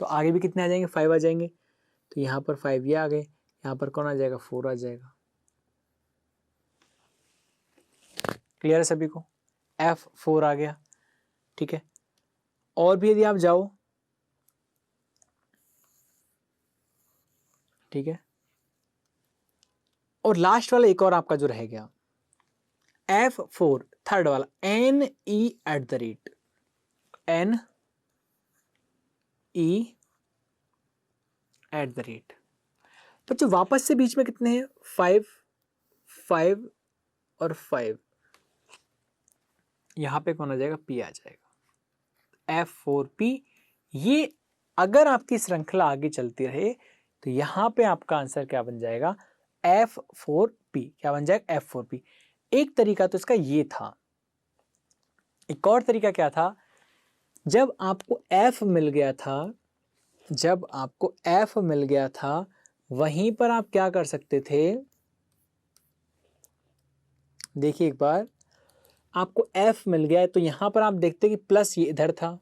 तो आगे भी कितने आ जाएंगे? 5 आ जाएंगे। तो यहां पर 5 ये आ गए, यहां पर कौन आ जाएगा? 4 आ जाएगा। क्लियर है सभी को? F4 आ गया, ठीक है। और भी यदि आप जाओ, ठीक है, और लास्ट वाला एक और आपका जो रह गया F4 थर्ड वाला, NE@, NE@। बच्चों वापस से बीच में कितने हैं? 5 5 और 5, यहां पे कौन आ जाएगा? P आ जाएगा। F4P, ये अगर आपकी श्रृंखला आगे चलती रहे तो यहाँ पे आपका आंसर क्या बन जाएगा, F4P। क्या बन जाएगा, F4P। एक तरीका तो इसका ये था। एक और तरीका क्या था, जब आपको F मिल गया था, वहीं पर आप क्या कर सकते थे, देखिए एक बार, आपको F मिल गया है तो यहां पर आप देखते कि प्लस ये इधर था,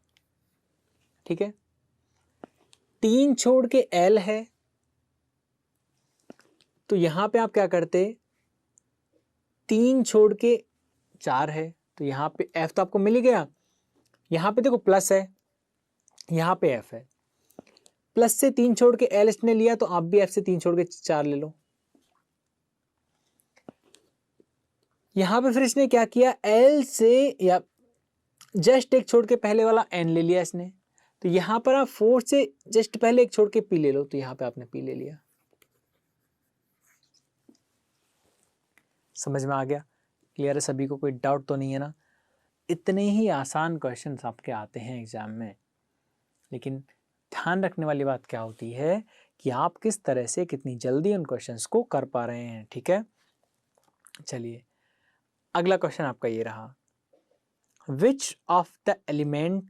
ठीक है, 3 छोड़ के L है, तो यहां पे आप क्या करते, 3 छोड़ के 4 है, तो यहाँ पे F तो आपको मिल ही गया, यहाँ पे देखो प्लस है, यहाँ पे F है, प्लस से 3 छोड़ के L इसने लिया, तो आप भी F से 3 छोड़ के 4 ले लो। यहाँ पे फिर इसने क्या किया, L से या जस्ट एक छोड़ के पहले वाला N ले लिया इसने, तो यहाँ पर आप 4 से जस्ट पहले एक छोड़ के P ले लो, तो यहाँ पे आपने P ले लिया। समझ में आ गया, क्लियर है सभी को, कोई डाउट तो नहीं है ना। इतने ही आसान क्वेश्चंस आपके आते हैं एग्जाम में, लेकिन ध्यान रखने वाली बात क्या होती है कि आप किस तरह से कितनी जल्दी उन क्वेश्चंस को कर पा रहे हैं, ठीक है। चलिए अगला क्वेश्चन आपका ये रहा, which of the element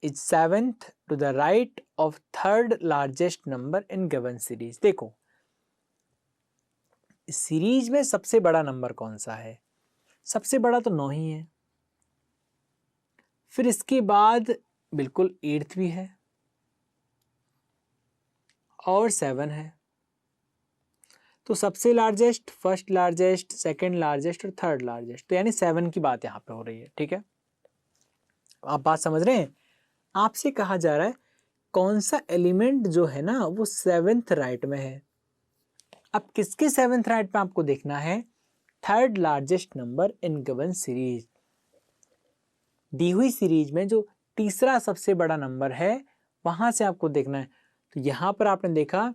is 7th to the right of 3rd largest number in given series. देखो इस सीरीज में सबसे बड़ा नंबर कौन सा है, सबसे बड़ा तो 9 ही है, फिर इसके बाद बिल्कुल 8th भी है और 7 है, तो सबसे largest, first largest, second largest और 3rd लार्जेस्ट, तो यानी 7 की बात यहाँ पे हो रही है, ठीक है। आप बात समझ रहे हैं, आपसे कहा जा रहा है कौन सा एलिमेंट जो है ना वो 7th राइट में है। अब किसके 7th राइट में आपको देखना है, 3rd largest number in given series. दी हुई सीरीज में जो तीसरा सबसे बड़ा नंबर है वहां से आपको देखना है। तो यहां पर आपने देखा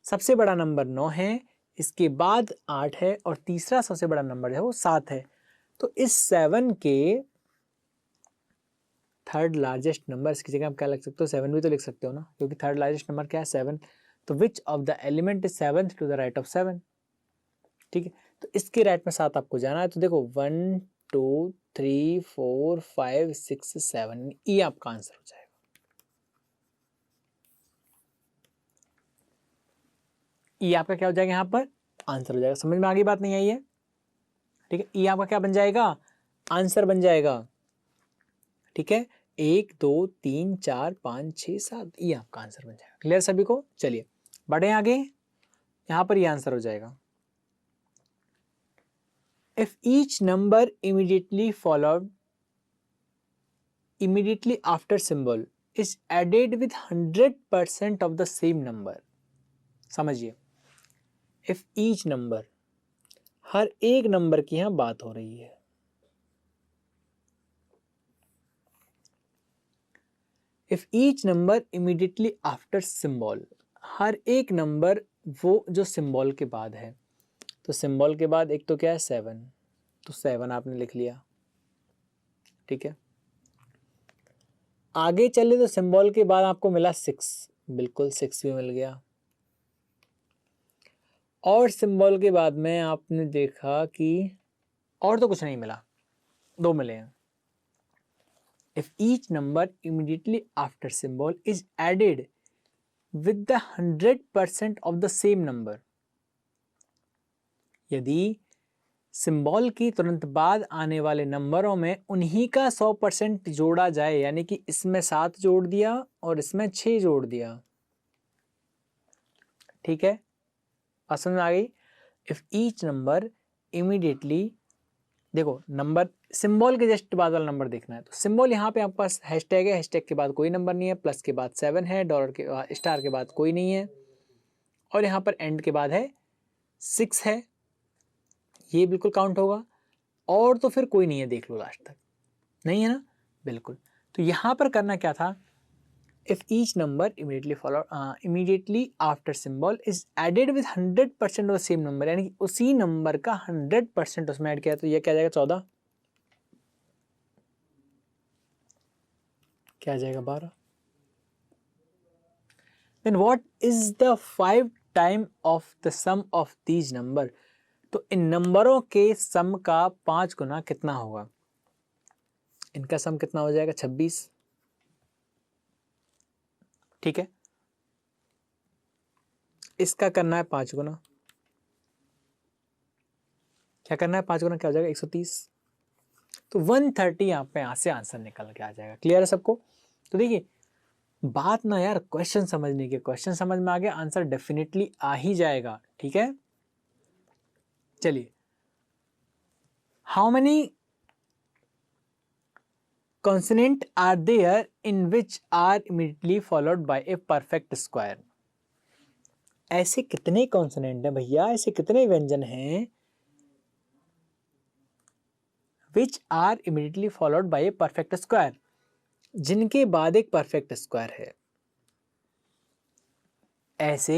सबसे बड़ा नंबर 9 है, इसके बाद 8 है और तीसरा सबसे बड़ा नंबर है वो 7 है। तो इस 7 के 3rd लार्जेस्ट नंबर, इसकी जगह आप क्या लिख सकते हो, 7 भी तो लिख सकते हो ना, क्योंकि 3rd लार्जेस्ट नंबर क्या है, 7। तो which of the element is 7th to the right of 7, ठीक है। तो इसके राइट में 7 आपको जाना है, तो देखो 1 2 3 4 5 6 7, ये आपका आंसर हो जाएगा। ये आपका क्या हो जाएगा, यहाँ पर आंसर हो जाएगा। समझ में आ गई बात, नहीं आई है, ठीक है। ये आपका क्या बन जाएगा, आंसर बन जाएगा, ठीक है। 1 2 3 4 5 6 7, ये आपका आंसर बन जाएगा। क्लियर सभी को, चलिए बढ़े आगे, यहाँ पर ये आंसर हो जाएगा। If each number immediately after symbol is added with 100% of the same number, समझिए, if each number, हर एक नंबर की यहां बात हो रही है, if each number immediately after symbol, हर एक नंबर वो जो सिंबल के बाद है, तो सिंबल के बाद एक तो क्या है 7, तो 7 आपने लिख लिया, ठीक है। आगे चले तो सिंबल के बाद आपको मिला 6, बिल्कुल 6 भी मिल गया, और सिंबल के बाद में आपने देखा कि और तो कुछ नहीं मिला, 2 मिले हैं। If each number immediately after symbol is added with the 100% of the same number, यदि सिंबल की तुरंत बाद आने वाले नंबरों में उन्हीं का 100% जोड़ा जाए, यानी कि इसमें 7 जोड़ दिया और इसमें 6 जोड़ दिया, ठीक है, समझ में आ गई। इफ ईच नंबर इमीडिएटली, देखो नंबर सिंबल के जस्ट बाद वाला नंबर देखना है, तो सिंबल यहाँ पे आपके पास हैशटैग है, हैशटैग के बाद कोई नंबर नहीं है, प्लस के बाद 7 है, डॉलर के बाद, स्टार के बाद कोई नहीं है, और यहाँ पर एंड के बाद है 6 है, ये बिल्कुल काउंट होगा, और तो फिर कोई नहीं है, देख लो लास्ट तक, नहीं है ना, बिल्कुल। तो यहाँ पर करना क्या था, if each number immediately after symbol is added with 100% of same number, यानी कि उसी नंबर का 100% उसमें ऐड किया, तो ये क्या आ जाएगा 14, क्या आ जाएगा 12, then what is the 5 time of the sum of these numbers. तो इन नंबरों के सम का 5 गुना कितना होगा? इनका सम कितना हो जाएगा? 26। ठीक है, इसका करना है 5 गुना। क्या करना है? 5 गुना क्या हो जाएगा? 130। तो 130 यहाँ से आंसर निकल के आ जाएगा। क्लियर है सबको? तो देखिए बात ना यार क्वेश्चन समझने की, क्वेश्चन समझ में आ गया, आंसर डेफिनेटली आ ही जाएगा। ठीक है, चलिए, how many consonant are there in which are immediately followed by a perfect square? ऐसे कितने कॉन्सोनेंट हैं भैया, ऐसे कितने व्यंजन हैं which are immediately followed by a perfect square, जिनके बाद एक परफेक्ट स्क्वायर है? ऐसे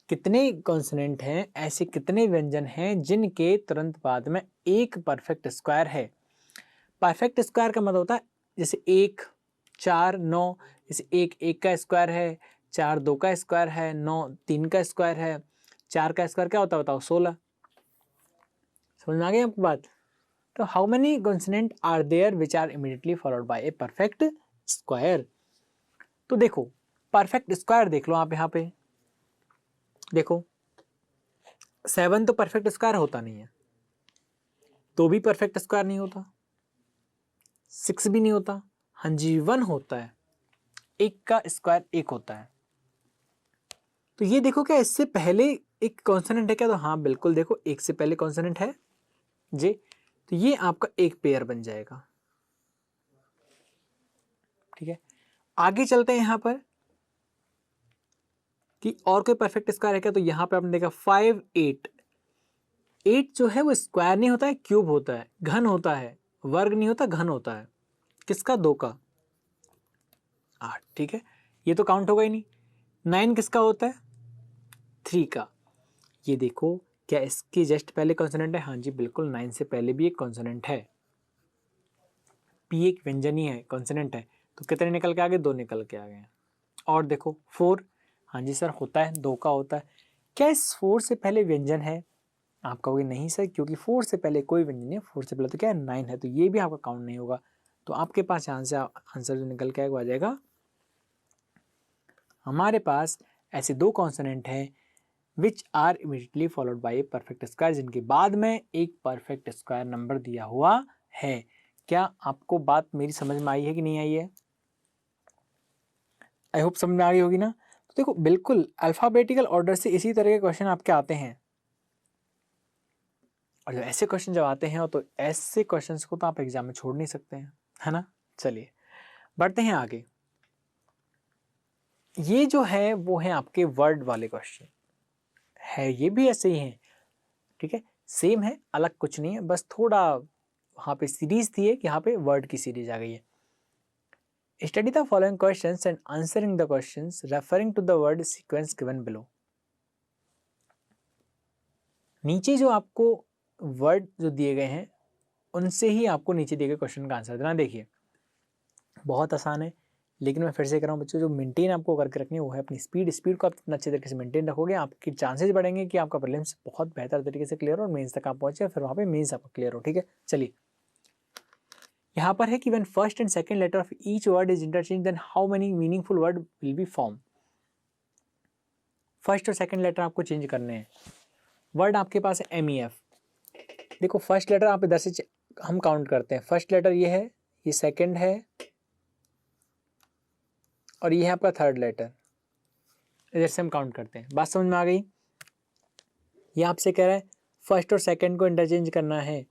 कितने कॉन्सोनेंट हैं, ऐसे कितने व्यंजन हैं जिनके तुरंत बाद में एक परफेक्ट स्क्वायर है? परफेक्ट स्क्वायर का मतलब होता है जैसे 1, 4, 9, जैसे 1 का स्क्वायर है, 4 2 का स्क्वायर है, 9 3 का स्क्वायर है, 4 का स्क्वायर क्या होता है बताओ? 16। समझ में आ गई आपको बात? तो how many consonant are there which are immediately followed by a perfect square? तो देखो परफेक्ट स्क्वायर देख लो आप यहाँ पे, देखो 7 तो परफेक्ट स्क्वायर होता नहीं है, तो भी परफेक्ट स्क्वायर नहीं होता, 6 भी नहीं होता, हाँ जी 1 होता है, 1 का स्क्वायर 1 होता है। तो ये देखो क्या इससे पहले एक कॉन्सोनेंट है क्या? तो हाँ बिल्कुल, देखो 1 से पहले कॉन्सोनेंट है जे, तो ये आपका एक पेयर बन जाएगा। ठीक है, आगे चलते हैं यहाँ पर कि और कोई परफेक्ट स्क्वायर है क्या? तो यहाँ पे आपने देखा 5 8, 8 जो है वो स्क्वायर नहीं होता है, क्यूब होता है, घन होता है, वर्ग नहीं होता, घन होता है। किसका? 2 का, 8। ठीक है, ये तो काउंट होगा ही नहीं। 9 किसका होता है? 3 का। ये देखो क्या इसके जस्ट पहले कॉन्सोनेंट है? हाँ जी बिल्कुल, 9 से पहले भी एक कॉन्सोनेंट है। पी एक व्यंजन ही है, कॉन्सोनेंट है, तो कितने निकल के आ गए? 2 निकल के आ गए। और देखो 4, हाँ जी सर होता है, 2 का होता है। क्या इस 4 से पहले व्यंजन है? आप कहोगे नहीं सर, क्योंकि 4 से पहले कोई व्यंजन नहीं है, 4 से पहले तो क्या है? 9 है, तो ये भी आपका काउंट नहीं होगा। तो आपके पास यहाँ से आंसर जो निकल के आ जाएगा, हमारे पास ऐसे 2 कॉन्सोनेंट हैं which are immediately followed by a perfect square, जिनके बाद में एक परफेक्ट स्क्वायर नंबर दिया हुआ है। क्या आपको बात मेरी समझ में आई है कि नहीं आई है? आई होप समझ में आ गई होगी ना। तो देखो बिल्कुल अल्फाबेटिकल ऑर्डर से इसी तरह के क्वेश्चन आपके आते हैं, और जब ऐसे क्वेश्चन जब आते हैं तो ऐसे क्वेश्चंस को तो आप एग्जाम में छोड़ नहीं सकते हैं, है ना। चलिए बढ़ते हैं आगे। ये जो है वो है आपके वर्ड वाले क्वेश्चन है, ये भी ऐसे ही हैं। ठीक है, सेम है, अलग कुछ नहीं है, बस थोड़ा वहाँ पे सीरीज थी एक, यहाँ पे वर्ड की सीरीज आ गई है। Study the following questions and answering the questions referring to the word sequence given below. नीचे जो आपको वर्ड जो दिए गए हैं उनसे ही आपको नीचे दिए गए क्वेश्चन का आंसर देना। देखिए बहुत आसान है, लेकिन मैं फिर से कह रहा हूँ बच्चों, जो मेंटेन आपको करके रखनी है वो है अपनी स्पीड। स्पीड को आप इतना अच्छे तरीके से मेंटेन रखोगे, आपके चांसेस बढ़ेंगे कि आपका प्रीलिम्स बहुत बेहतर तरीके से क्लियर हो और मेंस तक आप पहुंचे, फिर वहाँ पे मेंस आपका क्लियर हो। ठीक है, चलिए यहाँ पर है कि when first and second letter of each word is interchange then how many meaningful word will be form. First और सेकंड लेटर आपको चेंज करने हैं। वर्ड आपके पास है MEF। देखो फर्स्ट लेटर आप इधर से हम काउंट करते हैं, फर्स्ट लेटर ये है, ये सेकंड है, और ये है आपका थर्ड लेटर। इधर से हम काउंट करते हैं। बात समझ में आ गई? ये आपसे कह रहा है फर्स्ट और सेकंड को इंटरचेंज करना है,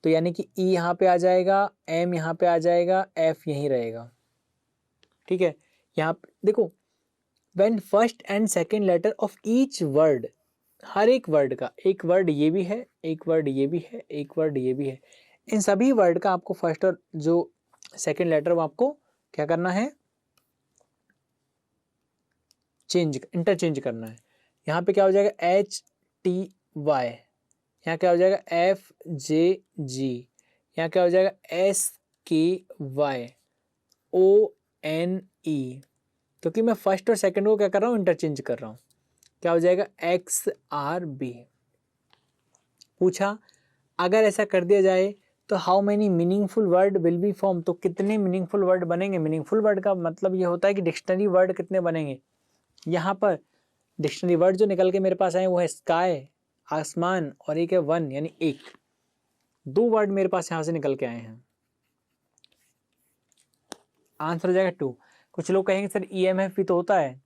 तो यानी कि E यहाँ पे आ जाएगा, M यहाँ पे आ जाएगा, F यहीं रहेगा। ठीक है, यहाँ पे देखो when first and second letter of each word, हर एक वर्ड का, एक वर्ड ये भी है, एक वर्ड ये भी है, एक वर्ड ये भी है, इन सभी वर्ड का आपको फर्स्ट और जो सेकंड लेटर वो आपको क्या करना है? चेंज, इंटरचेंज करना है। यहाँ पे क्या हो जाएगा? HTY, यहाँ क्या हो जाएगा? FJG, यहाँ क्या हो जाएगा? SKY, ONE। क्योंकि मैं फर्स्ट और सेकंड को क्या कर रहा हूँ, इंटरचेंज कर रहा हूँ। क्या हो जाएगा, XRB। पूछा अगर ऐसा कर दिया जाए तो how many meaningful word will be form, तो कितने मीनिंगफुल वर्ड बनेंगे। मीनिंगफुल वर्ड का मतलब ये होता है कि डिक्शनरी वर्ड कितने बनेंगे। यहाँ पर डिक्शनरी वर्ड जो निकल के मेरे पास आए वो है स्काई, आसमान, और एक है वन, यानी एक। 2 वर्ड मेरे पास यहाँ से निकल के आए हैं। आंसर हो जाएगा 2। कुछ लोग कहेंगे सर EMF भी तो होता है।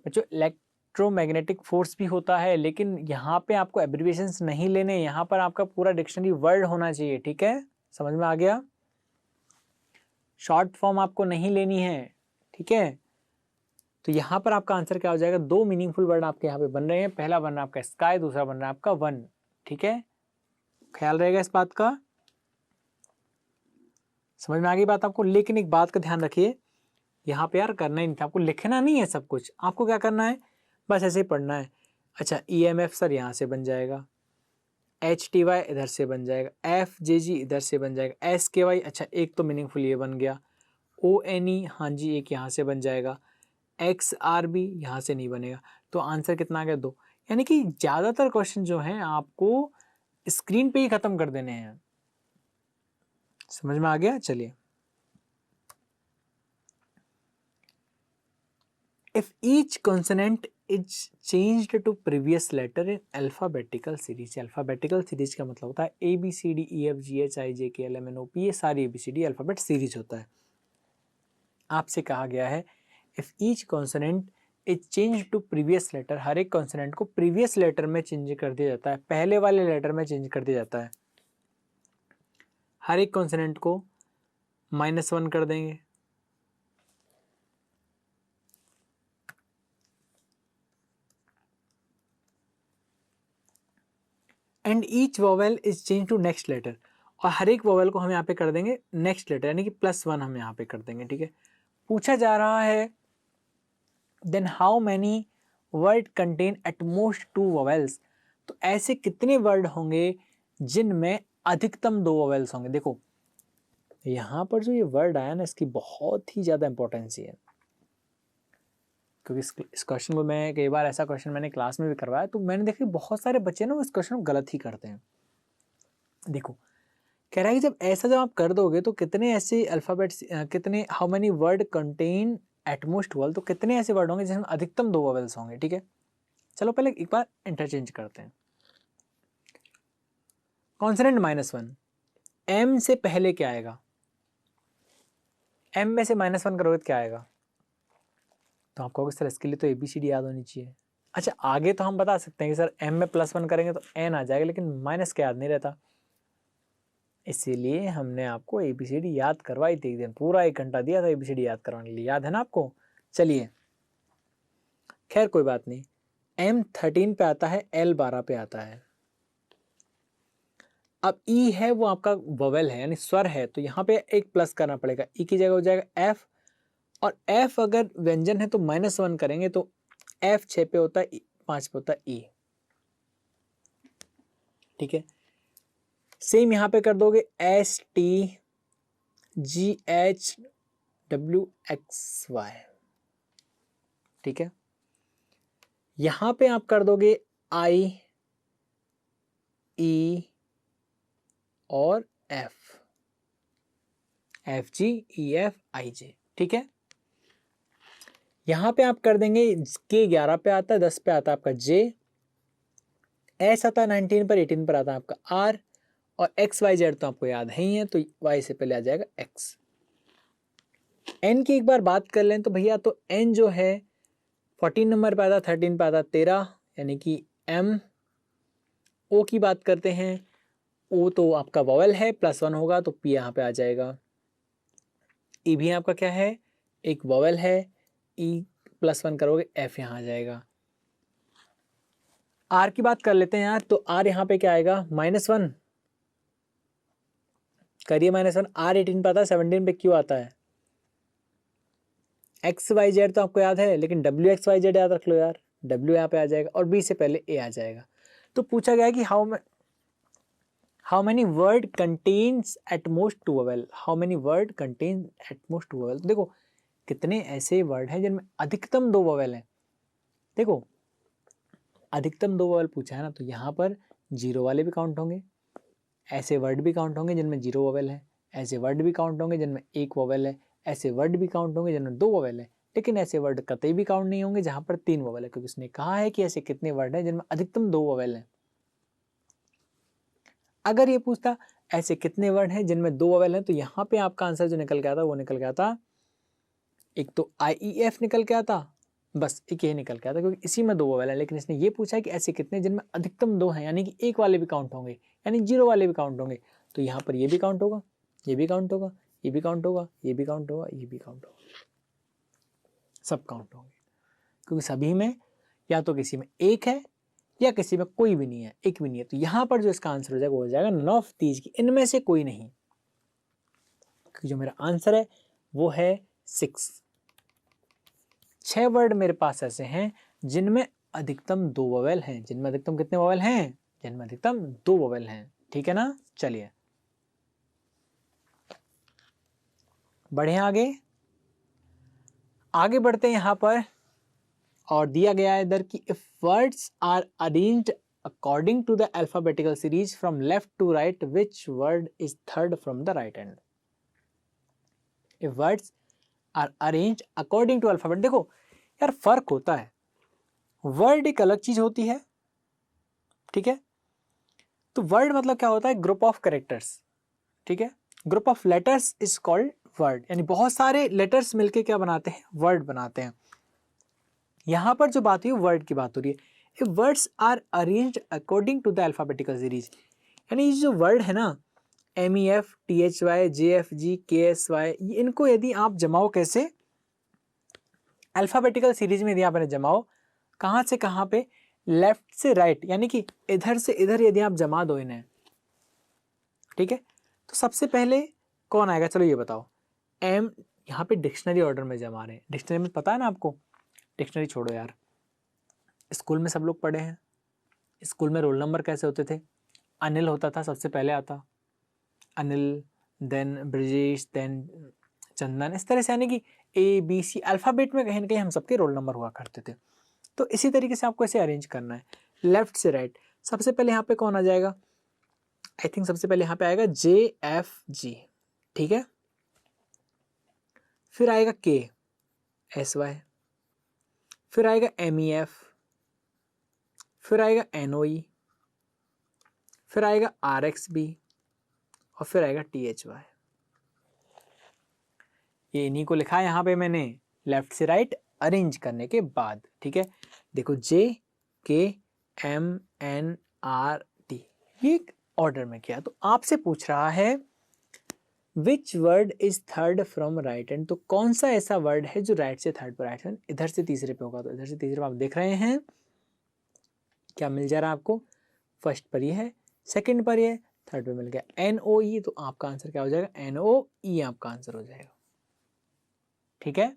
बच्चों इलेक्ट्रोमैग्नेटिक फोर्स भी होता है, लेकिन यहाँ पे आपको एब्रिविएशंस नहीं लेने, यहाँ पर आपका पूरा डिक्शनरी वर्ड होना चाहिए। ठीक है, समझ में आ गया। शॉर्ट फॉर्म आपको नहीं लेनी है। ठीक है, तो यहाँ पर आपका आंसर क्या हो जाएगा, 2 मीनिंगफुल वर्ड आपके यहाँ पे बन रहे हैं। पहला बन रहा है आपका स्काई, दूसरा बन रहा है आपका वन। ठीक है, ख्याल रहेगा इस बात का। समझ में आ गई बात आपको। लेकिन एक बात का ध्यान रखिए, यहाँ पे यार करना ही नहीं था आपको, लिखना नहीं है सब कुछ। आपको क्या करना है, बस ऐसे ही पढ़ना है। अच्छा EMF सर यहाँ से बन जाएगा, HTY इधर से बन जाएगा, FJG इधर से बन जाएगा, SKY, अच्छा एक तो मीनिंगफुल ये बन गया, ONE हाँ जी एक यहाँ से बन जाएगा, XRB यहाँ से नहीं बनेगा। तो आंसर कितना आ गया, 2। यानी कि ज़्यादातर क्वेश्चन जो हैं आपको स्क्रीन पे ही खत्म कर देने हैं। समझ में आ गया। चलिए, if each consonant is changed to previous letter in alphabetical series, alphabetical series का मतलब होता है ABCDEFGHIJKLMNOP, ये सारी ABCD अल्फ़ाबेट सीरीज होता है। आपसे कहा गया है if each consonant is changed to previous letter, हर एक कॉन्सोनेंट को प्रीवियस लेटर में चेंज कर दिया जाता है, पहले वाले लेटर में चेंज कर दिया जाता है। हर एक कॉन्सोनेंट को -1 कर देंगे, and each vowel is change to next letter, और हर एक वोवेल को हम यहाँ पे कर देंगे नेक्स्ट लेटर, यानी कि +1 हम यहाँ पे कर देंगे। ठीक है, पूछा जा रहा है then how many word contain at most 2 vowels, तो ऐसे कितने वर्ड होंगे जिनमें अधिकतम 2 वोवेल्स होंगे। देखो यहाँ पर जो ये वर्ड आया ना, इसकी बहुत ही ज़्यादा इंपॉर्टेंस है, क्योंकि इस क्वेश्चन को मैं कई बार, ऐसा क्वेश्चन मैंने क्लास में भी करवाया, तो मैंने देखा बहुत सारे बच्चे ना इस क्वेश्चन को गलत ही करते हैं। देखो कह रहा है कि जब आप कर दोगे तो कितने ऐसे अल्फ़ाबेट्स, कितने how many word contain at most vowel, तो कितने ऐसे वर्ड होंगे जिसमें अधिकतम 2 वोवेल्स होंगे। ठीक है, चलो पहले एक बार इंटरचेंज करते हैं। कॉन्सोनेंट -1, M से पहले क्या आएगा, M में से -1 करोगे तो क्या आएगा, तो आप कहोगे सर इसके लिए तो ABCD याद होनी चाहिए। अच्छा आगे तो हम बता सकते हैं कि सर M में +1 करेंगे तो N आ जाएगा, लेकिन माइनस का याद नहीं रहता, इसीलिए हमने आपको ABCD याद करवाई थी। एक दिन पूरा 1 घंटा दिया था ABCD याद करवाने के लिए, याद है ना आपको। चलिए खैर कोई बात नहीं, M 13 पे आता है, L 12 पे आता है। अब E है वो आपका वोवेल है, यानी स्वर है, तो यहाँ पे एक प्लस करना पड़ेगा, E की जगह हो जाएगा F, और F अगर व्यंजन है तो -1 करेंगे, तो F 6 पे होता है, 5 पे होता है E। ठीक है, सेम यहाँ पे कर दोगे STGHWXY। ठीक है, यहाँ पे आप कर दोगे I E और F, FGEFIJ। ठीक है, यहाँ पे आप कर देंगे K 11 पे आता है, 10 पे आता है आपका J, S आता है 19 पर, 18 पर आता है आपका R, और XYZ तो आपको याद है ही है, तो Y से पहले आ जाएगा X। N की एक बार बात कर लें तो भैया, तो N जो है 14 नंबर पे आता, 13 पे आता 13, यानी कि M। O की बात करते हैं, O तो आपका वोवेल है, +1 होगा तो P यहाँ पे आ जाएगा। E भी आपका क्या है, एक वोवेल है, E +1 करोगे F यहाँ आ जाएगा। R की बात कर लेते हैं यार, तो R यहाँ पे क्या आएगा, -1 करिए, -1, R 18 पे आता है, 17 पे Q आता है, XYZ तो आपको याद है, लेकिन WXYZ याद रख लो यार, W यहाँ पे आ जाएगा, और B से पहले A आ जाएगा। तो पूछा गया है कि how many word contains eight most 2 vowel, how many word contain at most 2 vowel. तो देखो कितने ऐसे वर्ड हैं जिनमें अधिकतम 2 वोवेल हैं। देखो अधिकतम 2 वोवेल पूछा है ना, तो यहाँ पर 0 वाले भी काउंट होंगे, ऐसे वर्ड भी काउंट होंगे जिनमें 0 वोवेल है, ऐसे वर्ड भी काउंट होंगे जिनमें 1 वोवेल है, ऐसे वर्ड भी काउंट होंगे जिनमें 2 वोवेल है, लेकिन ऐसे वर्ड कतई भी काउंट नहीं होंगे जहाँ पर 3 वोवेल है, क्योंकि उसने कहा है कि ऐसे कितने वर्ड हैं जिनमें अधिकतम 2 वोवेल हैं। अगर ये पूछता ऐसे कितने वर्ड हैं जिनमें 2 वोवेल हैं, तो यहाँ पे आपका आंसर जो निकल के आता वो निकल के आता, एक तो IEF निकल के आता, बस एक ये निकल के आता, क्योंकि इसी में 2 वोवेल है। लेकिन इसने ये पूछा है कि ऐसे कितने जिनमें अधिकतम 2 हैं, यानी कि 1 वाले भी काउंट होंगे, यानी 0 वाले भी काउंट होंगे, तो यहाँ पर ये भी काउंट होगा, ये भी काउंट होगा, ये भी काउंट होगा, ये भी काउंट होगा, ये भी काउंट होगा, सब काउंट होंगे, क्योंकि सभी में या तो किसी में 1 है या किसी में कोई भी नहीं है, एक भी नहीं है। तो यहाँ पर जो इसका आंसर हो जाएगा वो हो जाएगा नन ऑफ दीज, की इनमें से कोई नहीं, क्योंकि जो मेरा आंसर है वो है 6। 6 वर्ड मेरे पास ऐसे हैं जिनमें अधिकतम 2 वोवेल हैं। जिनमें अधिकतम कितने वोवेल हैं? जिनमें अधिकतम 2 वोवेल हैं। ठीक है ना? चलिए बढ़े आगे बढ़ते हैं यहाँ पर, और दिया गया है इधर कि if words are arranged according to the alphabetical series from left to right, which word is third from the right hand. If words are arranged according to alphabet, देखो यार फर्क होता है, वर्ड एक अलग चीज होती है, ठीक है? तो वर्ड मतलब क्या होता है? ग्रुप ऑफ कैरेक्टर्स, ठीक है? Group of letters is called word, यानी बहुत सारे लेटर्स मिलके क्या बनाते हैं? वर्ड बनाते हैं। यहां पर जो बात हुई वर्ड की बात हो रही है। If words are arranged according to the alphabetical series, यानी ये जो वर्ड है ना MEF, THY, JFG, KSY, इनको यदि आप जमाओ कैसे? अल्फाबेटिकल सीरीज में यदि आप इन्हें जमाओ, कहाँ से कहाँ पे? लेफ्ट से राइट, यानी कि इधर से इधर यदि आप जमा दो इन्हें, ठीक है, तो सबसे पहले कौन आएगा? चलो ये बताओ। M यहाँ पे डिक्शनरी ऑर्डर में जमा रहे हैं। डिक्शनरी में पता है ना आपको, डिक्शनरी छोड़ो यार, स्कूल में सब लोग पढ़े हैं, स्कूल में रोल नंबर कैसे होते थे? अनिल होता था, सबसे पहले आता अनिल, देन ब्रजेश, देन चंदन, इस तरह से, यानी कि ABC अल्फाबेट में कहीं ना कहीं हम सबके रोल नंबर हुआ करते थे। तो इसी तरीके से आपको ऐसे अरेंज करना है, लेफ्ट से राइट। सबसे पहले यहाँ पे कौन आ जाएगा? आई थिंक सबसे पहले यहाँ पे आएगा JFG, ठीक है, फिर आएगा KSY, फिर आएगा MEF, फिर आएगा NOE, फिर आएगा RXB, और फिर आएगा THY। ये इन्हीं को लिखा है यहाँ पे मैंने लेफ्ट से राइट अरेंज करने के बाद, ठीक है? देखो JKMNRT, ये ऑर्डर में किया। तो आपसे पूछ रहा है विच word is third from right hand, तो कौन सा ऐसा वर्ड है जो राइट से थर्ड पर, राइट हैंड इधर से तीसरे पे होगा, तो इधर से तीसरे पे आप देख रहे हैं क्या मिल जा रहा है आपको? फर्स्ट पर ये है, सेकंड पर ये, थर्ड पे मिल गया NOE, तो आपका आंसर क्या हो जाएगा? NOE आपका आंसर हो जाएगा। ठीक है,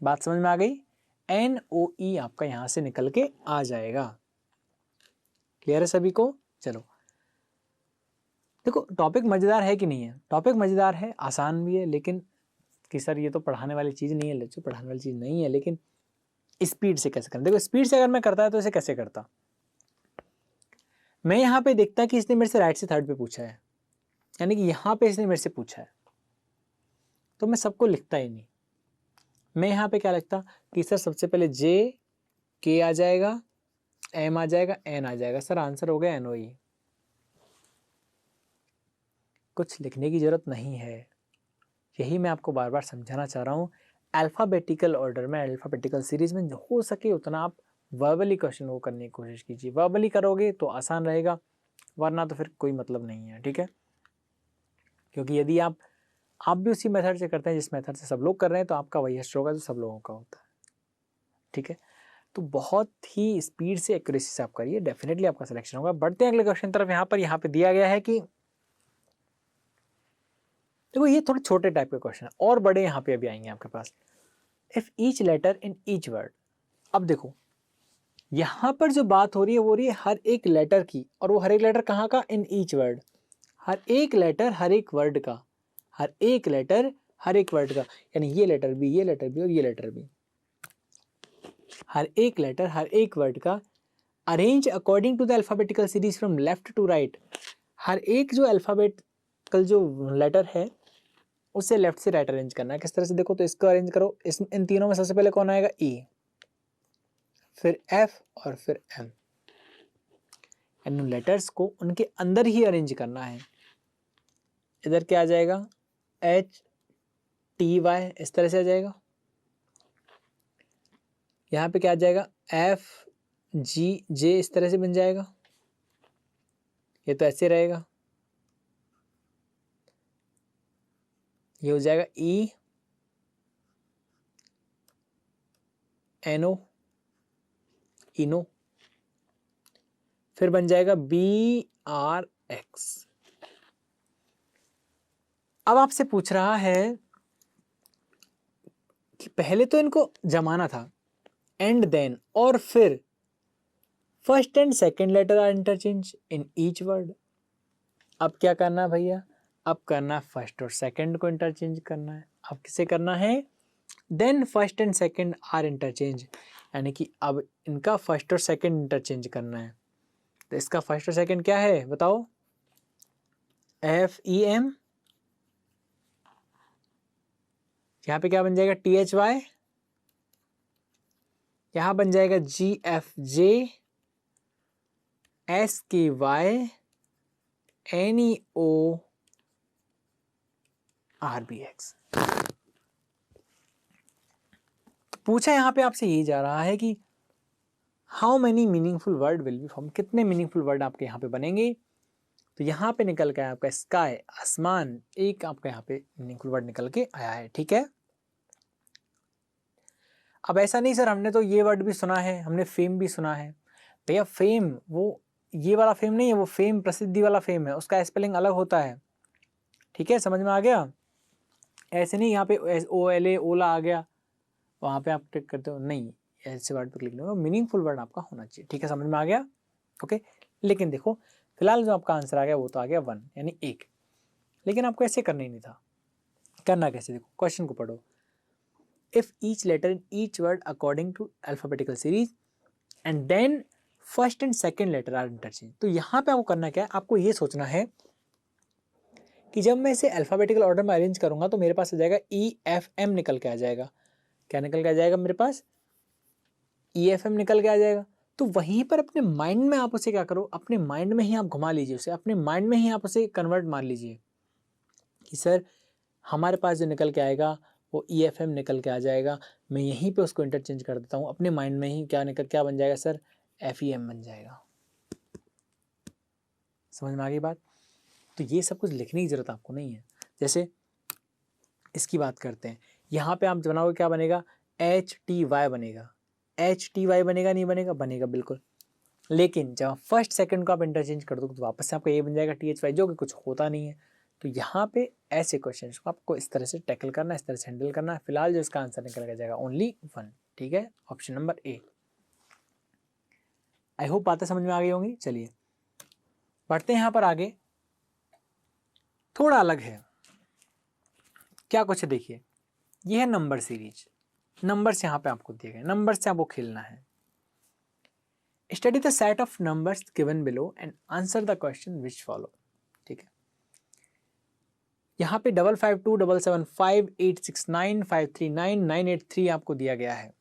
बात समझ में आ गई? NOE आपका यहां से निकल के आ जाएगा। क्लियर है सभी को? चलो देखो टॉपिक मजेदार है कि नहीं है? टॉपिक मजेदार है, आसान भी है, लेकिन कि सर ये तो पढ़ाने वाली चीज नहीं है, लेक्चर पढ़ाने वाली चीज नहीं है, लेकिन स्पीड से कैसे करें? देखो स्पीड से अगर मैं करता है तो इसे कैसे करता? मैं यहाँ पे देखता कि इसने मेरे से राइट से थर्ड पे पूछा है, यानी कि यहाँ पे इसने मेरे से पूछा है, तो मैं सबको लिखता ही नहीं। मैं यहाँ पे क्या लिखता कि सर सबसे पहले JK आ जाएगा, M आ जाएगा, N आ जाएगा, सर आंसर हो गया NOE। कुछ लिखने की जरूरत नहीं है, यही मैं आपको बार बार समझाना चाह रहा हूँ। अल्फ़ाबेटिकल ऑर्डर में, अल्फ़ाबेटिकल सीरीज में हो सके उतना आप वर्बली क्वेश्चन को करने की कोशिश कीजिए। वर्बली करोगे तो आसान रहेगा, वरना तो फिर कोई मतलब नहीं है। ठीक है, क्योंकि यदि आप भी उसी मेथड से करते हैं जिस मेथड से सब लोग कर रहे हैं, तो आपका वही हिस्ट्री होगा जो सब लोगों का होता है। ठीक है, तो बहुत ही स्पीड से, एक्यूरेसी से आप करिए, डेफिनेटली आपका सिलेक्शन होगा। बढ़ते हैं अगले क्वेश्चन तरफ। यहाँ पे दिया गया है कि देखो ये थोड़े छोटे टाइप के क्वेश्चन है, और बड़े यहाँ पे अभी आएंगे आपके पास। If each letter in each word, अब देखो यहाँ पर जो बात हो रही है वो रही है हर एक लेटर की, और वो हर एक लेटर कहाँ का? इन ईच वर्ड। हर एक लेटर हर एक वर्ड का, हर एक लेटर हर एक वर्ड का, यानी ये लेटर बी, ये लेटर बी और ये लेटर बी, हर एक लेटर, हर एक वर्ड का arrange according to the alphabetical series from left to right. हर एक जो अल्फाबेटिकल जो लेटर है उसे लेफ्ट से राइट अरेंज करना है। किस तरह से, देखो तो इसको अरेंज करो, इस इन तीनों में सबसे पहले कौन आएगा, ई, फिर एफ और फिर एम। इन लेटर्स को उनके अंदर ही अरेंज करना है। इधर क्या आ जाएगा, एच टी वाई, इस तरह से आ जाएगा। यहाँ पे क्या आ जाएगा, एफ जी जे, इस तरह से बन जाएगा। ये तो ऐसे रहेगा, ये हो जाएगा ई एनो, इनो, फिर बन जाएगा बी आर एक्स। अब आपसे पूछ रहा है कि पहले तो इनको जमाना था, एंड देन, और फिर first and second letter are interchange in each word. अब क्या करना है भैया, अब करना है फर्स्ट और सेकेंड को इंटरचेंज करना है। अब किसे करना है, then first and second are interchange, यानी कि अब इनका फर्स्ट और सेकेंड इंटरचेंज करना है। तो इसका फर्स्ट और सेकेंड क्या है बताओ, एफ ई एम, यहाँ पे क्या बन जाएगा, टी एच वाई, यहाँ बन जाएगा जी एफ जे, एस के वाई, एन ई ओ, आर बी एक्स। पूछा यहाँ पे आपसे यही जा रहा है कि how many meaningful word will be form, कितने मीनिंगफुल वर्ड आपके यहाँ पे बनेंगे। तो यहाँ पे निकल के आया आपका स्काई, आसमान, एक आपका यहाँ पे मीनिंगफुल वर्ड निकल के आया है। ठीक है, अब ऐसा नहीं सर हमने तो ये वर्ड भी सुना है, हमने फेम भी सुना है। भैया फेम वो ये वाला फेम नहीं है, वो फेम प्रसिद्धि वाला फेम है, उसका स्पेलिंग अलग होता है। ठीक है, समझ में आ गया। ऐसे नहीं यहाँ पे ओ एल ए ओला आ गया, वहाँ पे आप क्लिक करते हो, नहीं ऐसे वर्ड पे क्लिक नहीं होगा, मीनिंगफुल वर्ड आपका होना चाहिए। ठीक है, समझ में आ गया। ओके, लेकिन देखो फिलहाल जो आपका आंसर आ गया वो तो आ गया 1, यानी 1। लेकिन आपको ऐसे करना ही नहीं था। करना कैसे, देखो क्वेश्चन को पढ़ो। If each letter in each word according to alphabetical series and then first and second letter are interchange. तो यहाँ पे आपको करना क्या है, आपको ये सोचना है कि जब मैं इसे अल्फाबेटिकल ऑर्डर में अरेंज करूंगा तो मेरे पास आ जाएगा ई एफ एम निकल के आ जाएगा। क्या निकल के आ जाएगा मेरे पास, ई एफ एम निकल के आ जाएगा। तो वहीं पर अपने माइंड में आप उसे क्या करो, अपने माइंड में ही आप घुमा लीजिए उसे, अपने माइंड में ही आप उसे कन्वर्ट मार लीजिए कि सर हमारे पास जो निकल के आएगा वो ई एफ एम निकल के आ जाएगा। मैं यहीं पे उसको इंटरचेंज कर देता हूँ अपने माइंड में ही, क्या बन जाएगा सर, एफ ई एम बन जाएगा। समझ में आ गई बात। तो ये सब कुछ लिखने की जरूरत आपको नहीं है। जैसे इसकी बात करते हैं, यहाँ पे आप बनाओगे क्या बनेगा, एच टी वाई बनेगा। एच टी वाई बनेगा नहीं बनेगा, बनेगा बिल्कुल। लेकिन जब फर्स्ट सेकंड को आप इंटरचेंज कर दो तो वापस से आपका ये बन जाएगा टी एच वाई, जो कि कुछ होता नहीं है। तो यहाँ पे ऐसे क्वेश्चन को आपको इस तरह से टैकल करना है, इस तरह से हैंडल करना है। फिलहाल जो इसका आंसर निकल के जाएगा ओनली 1। ठीक है, option number A. I hope बातें समझ में आ गई होंगी। चलिए बढ़ते हैं यहाँ पर आगे, थोड़ा अलग है। क्या कुछ है देखिए, ये है नंबर सीरीज। नंबर्स यहाँ पे आपको दिए गए, नंबर से आपको खेलना है। Study the set of numbers given below and answer the question which follow. ठीक है, यहाँ पे 552775869539 आपको दिया गया है।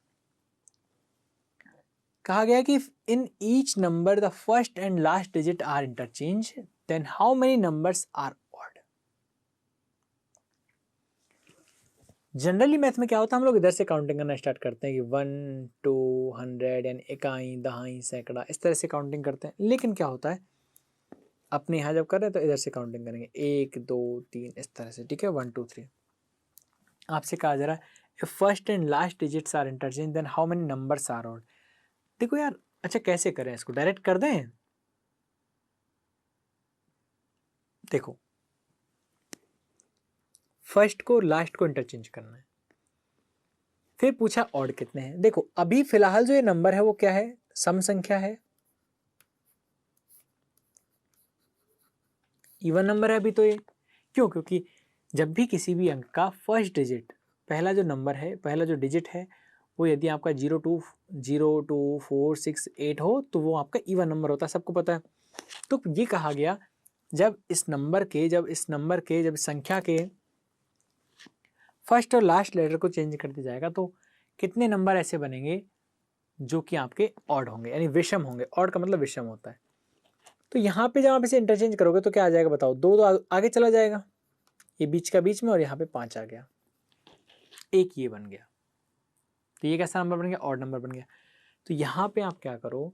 कहा गया कि in each number the first and last digit are interchange, then how many numbers are odd. Generally math में क्या होता है, हम लोग इधर से काउंटिंग करना स्टार्ट करते हैं कि 1 2 100 यानी इकाई दहाई सैकड़ा, इस तरह से काउंटिंग करते हैं। लेकिन क्या होता है, अपने यहाँ जब कर रहे हैं तो इधर से काउंटिंग करेंगे 1 2 3 इस तरह से। ठीक है, 1 2 3। आपसे कहा जा रहा है if first and last digits are interchange then how many numbers are odd. देखो यार, अच्छा कैसे करें इसको, डायरेक्ट कर दें। देखो फर्स्ट को लास्ट को इंटरचेंज करना है, फिर पूछा ऑड कितने हैं। देखो अभी फिलहाल जो ये नंबर है वो क्या है, सम संख्या है, इवन नंबर है अभी तो ये। क्यों, क्योंकि जब भी किसी भी अंक का फर्स्ट डिजिट, पहला जो नंबर है, पहला जो डिजिट है, वो यदि आपका 0 2 4 6 8 हो तो वो आपका इवन नंबर होता है, सबको पता है। तो ये कहा गया जब इस संख्या के फर्स्ट और लास्ट लेटर को चेंज कर दिया जाएगा तो कितने नंबर ऐसे बनेंगे जो कि आपके ऑड होंगे, यानी विषम होंगे। ऑड का मतलब विषम होता है। तो यहाँ पे जब आप इसे इंटरचेंज करोगे तो क्या आ जाएगा बताओ, 2 तो आगे चला जाएगा, ये बीच का बीच में, और यहाँ पे 5 आ गया, एक ये बन गया। तो ये कैसा नंबर बन गया, ऑड नंबर बन गया। तो यहाँ पे आप क्या करो,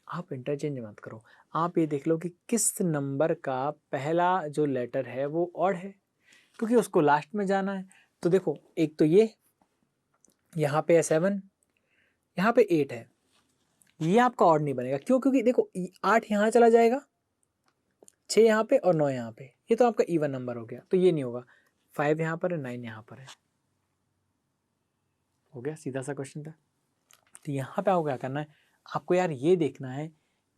आप इंटरचेंज मत करो, आप ये देख लो कि किस नंबर का पहला जो लेटर है वो ऑड है, क्योंकि उसको लास्ट में जाना है। तो देखो, एक तो ये यहाँ पे है 7, यहाँ पे 8 है, ये आपका ऑड नहीं बनेगा। क्यों? क्योंकि देखो 8 यहाँ चला जाएगा, 6 यहाँ पे और 9 यहाँ पे, ये तो आपका इवन नंबर हो गया, तो ये नहीं होगा। 5 यहाँ पर है, 9 यहाँ पर है, हो गया, सीधा सा क्वेश्चन था। तो यहाँ पे आपको क्या करना है, आपको यार ये देखना है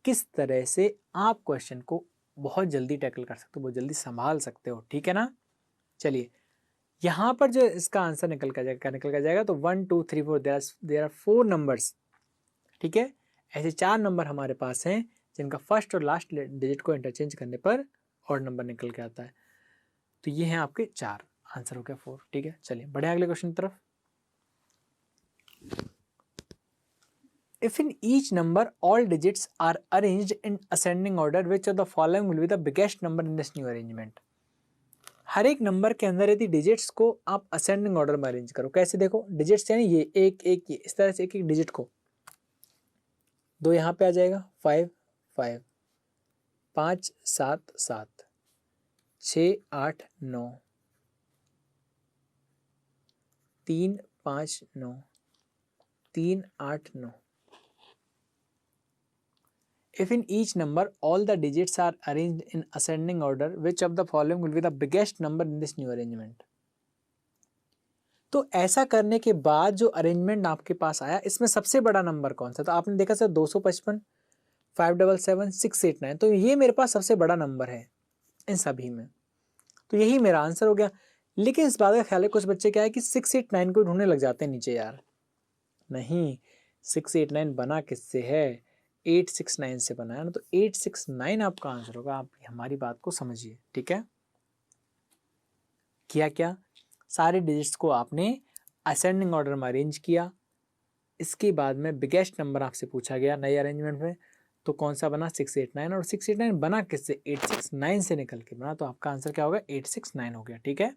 किस तरह से आप क्वेश्चन को बहुत जल्दी टैकल कर सकते हो, बहुत जल्दी संभाल सकते हो, ठीक है ना। चलिए, यहाँ पर जो इसका आंसर निकल कर जाएगा, तो 1 2 3 4 देयर आर 4 नंबर्स, ठीक है। ऐसे 4 नंबर हमारे पास हैं जिनका फर्स्ट और लास्ट डिजिट को इंटरचेंज करने पर ऑड नंबर निकल के आता है। तो ये हैं आपके 4, आंसर हो गया 4, ठीक है। चलिए बढ़े अगले क्वेश्चन की तरफ। If in each number all digits are arranged in ascending order, which of the following will be the biggest number in this new arrangement? हर एक नंबर के अंदर यदि डिजिट्स को आप असेंडिंग ऑर्डर में अरेंज करो, कैसे देखो, डिजिट्स यानी ये एक एक ये, इस तरह से एक एक डिजिट को, 2 यहाँ पे आ जाएगा, 5 5, 5 7 7, 6 8 9, 3 5 9, 3 8 9। If in each number all the digits are arranged in ascending order, which of the following will be the biggest number in this new arrangement? तो ऐसा करने के बाद जो अरेंजमेंट आपके पास आया, इसमें सबसे बड़ा नंबर कौन सा? तो आपने देखा सर 255, 577, 689, तो ये मेरे पास सबसे बड़ा नंबर है इन सभी में, तो यही मेरा आंसर हो गया। लेकिन इस बात का ख्याल है, कुछ बच्चे क्या है कि 689 को ढूंढने लग जाते हैं नीचे, यार नहीं, 689 बना किससे है, 869 से बना है ना, तो 869 आपका आंसर होगा। आप हमारी बात को समझिए, ठीक है। किया क्या, सारे डिजिट्स को आपने असेंडिंग ऑर्डर में अरेंज किया, इसके बाद में बिगेस्ट नंबर आपसे पूछा गया नए अरेंजमेंट में, तो कौन सा बना, 689, और 689 बना किससे, 869 से निकल के बना, तो आपका आंसर क्या होगा, 869 हो गया, ठीक है।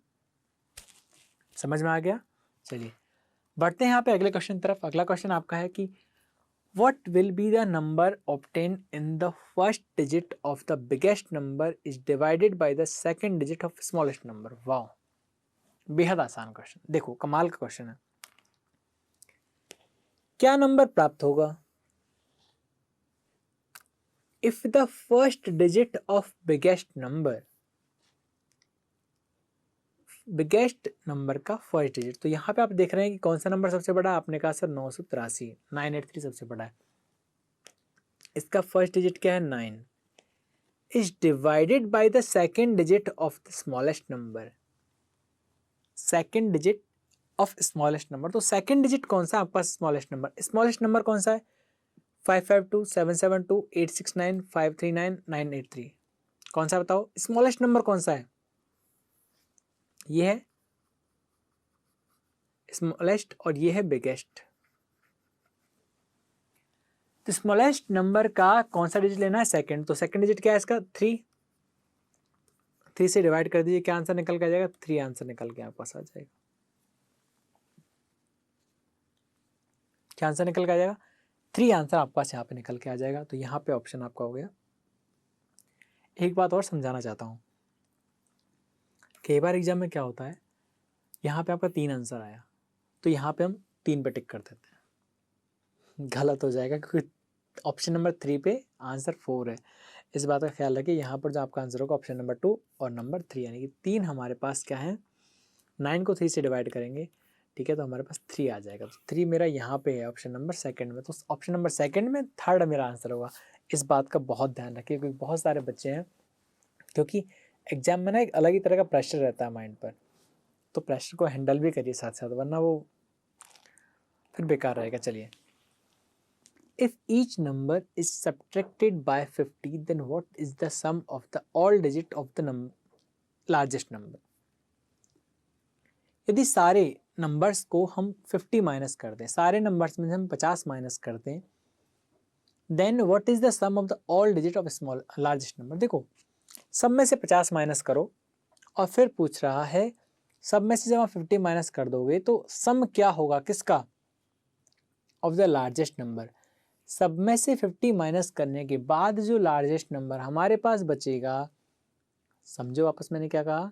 समझ में आ गया। चलिए बढ़ते हैं यहाँ पे अगले क्वेश्चन तरफ। अगला क्वेश्चन आपका है कि what will be the number obtained in the first digit of the biggest number is divided by the second digit of smallest number? वाह, बेहद आसान क्वेश्चन, देखो कमाल का क्वेश्चन है। क्या नंबर प्राप्त होगा if the first digit of biggest number का फर्स्ट डिजिट, तो यहाँ पे आप देख रहे हैं कि कौन सा नंबर सबसे बड़ा है, आपने कहा सर 983, 983 सबसे बड़ा है, इसका फर्स्ट डिजिट क्या है, 9, is divided by the second digit of the smallest number, second digit of smallest number. तो सेकेंड डिजिट कौन सा आपके पास, स्मॉलेस्ट नंबर कौन सा है, 552, 772, 869, 539, 983, कौन सा बताओ, स्मॉलेस्ट नंबर कौन सा है, ये है स्मॉलेस्ट और ये है बिगेस्ट। तो स्मॉलेस्ट नंबर का कौन सा डिजिट लेना है, सेकंड, तो सेकंड डिजिट क्या है इसका, 3, 3 से डिवाइड कर दीजिए, क्या आंसर निकल के आ जाएगा, 3 आंसर निकल के आपके पास आ जाएगा। क्या आंसर निकल के आ जाएगा, 3 आंसर आपके पास यहाँ पे निकल के आ जाएगा। तो यहाँ पे ऑप्शन आपका हो गया। एक बात और समझाना चाहता हूँ, कई बार एग्जाम में क्या होता है, यहाँ पे आपका 3 आंसर आया, तो यहाँ पे हम 3 पे टिक कर देते हैं, गलत हो जाएगा, क्योंकि ऑप्शन नंबर 3 पे आंसर 4 है। इस बात का ख्याल रखिए, यहाँ पर जो आपका आंसर होगा ऑप्शन नंबर 2 और नंबर 3, यानी कि 3 हमारे पास क्या है, 9 को 3 से डिवाइड करेंगे, ठीक है, तो हमारे पास 3 आ जाएगा। तो 3 मेरा यहाँ पे है ऑप्शन नंबर सेकंड में, तो ऑप्शन नंबर सेकंड में थर्ड मेरा आंसर होगा। इस बात का बहुत ध्यान रखिए, क्योंकि बहुत सारे बच्चे हैं, क्योंकि एग्जाम में ना एक अलग ही तरह का प्रेशर रहता है माइंड पर, तो प्रेशर को हैंडल भी करिए साथ साथ, वरना वो फिर बेकार रहेगा। चलिए, if each number is subtracted by 50 then what is the sum of the all digit of the largest number. यदि सारे नंबर्स को हम 50 माइनस कर दें, सारे नंबर्स में से हम 50 माइनस कर दें, then what is the sum of the all digit of small largest number. देखो, सब में से 50 माइनस करो और फिर पूछ रहा है सब में से जब आप 50 माइनस कर दोगे तो सम क्या होगा, किसका, ऑफ द लार्जेस्ट नंबर। सब में से 50 माइनस करने के बाद जो लार्जेस्ट नंबर हमारे पास बचेगा, समझो आपस मैंने क्या कहा,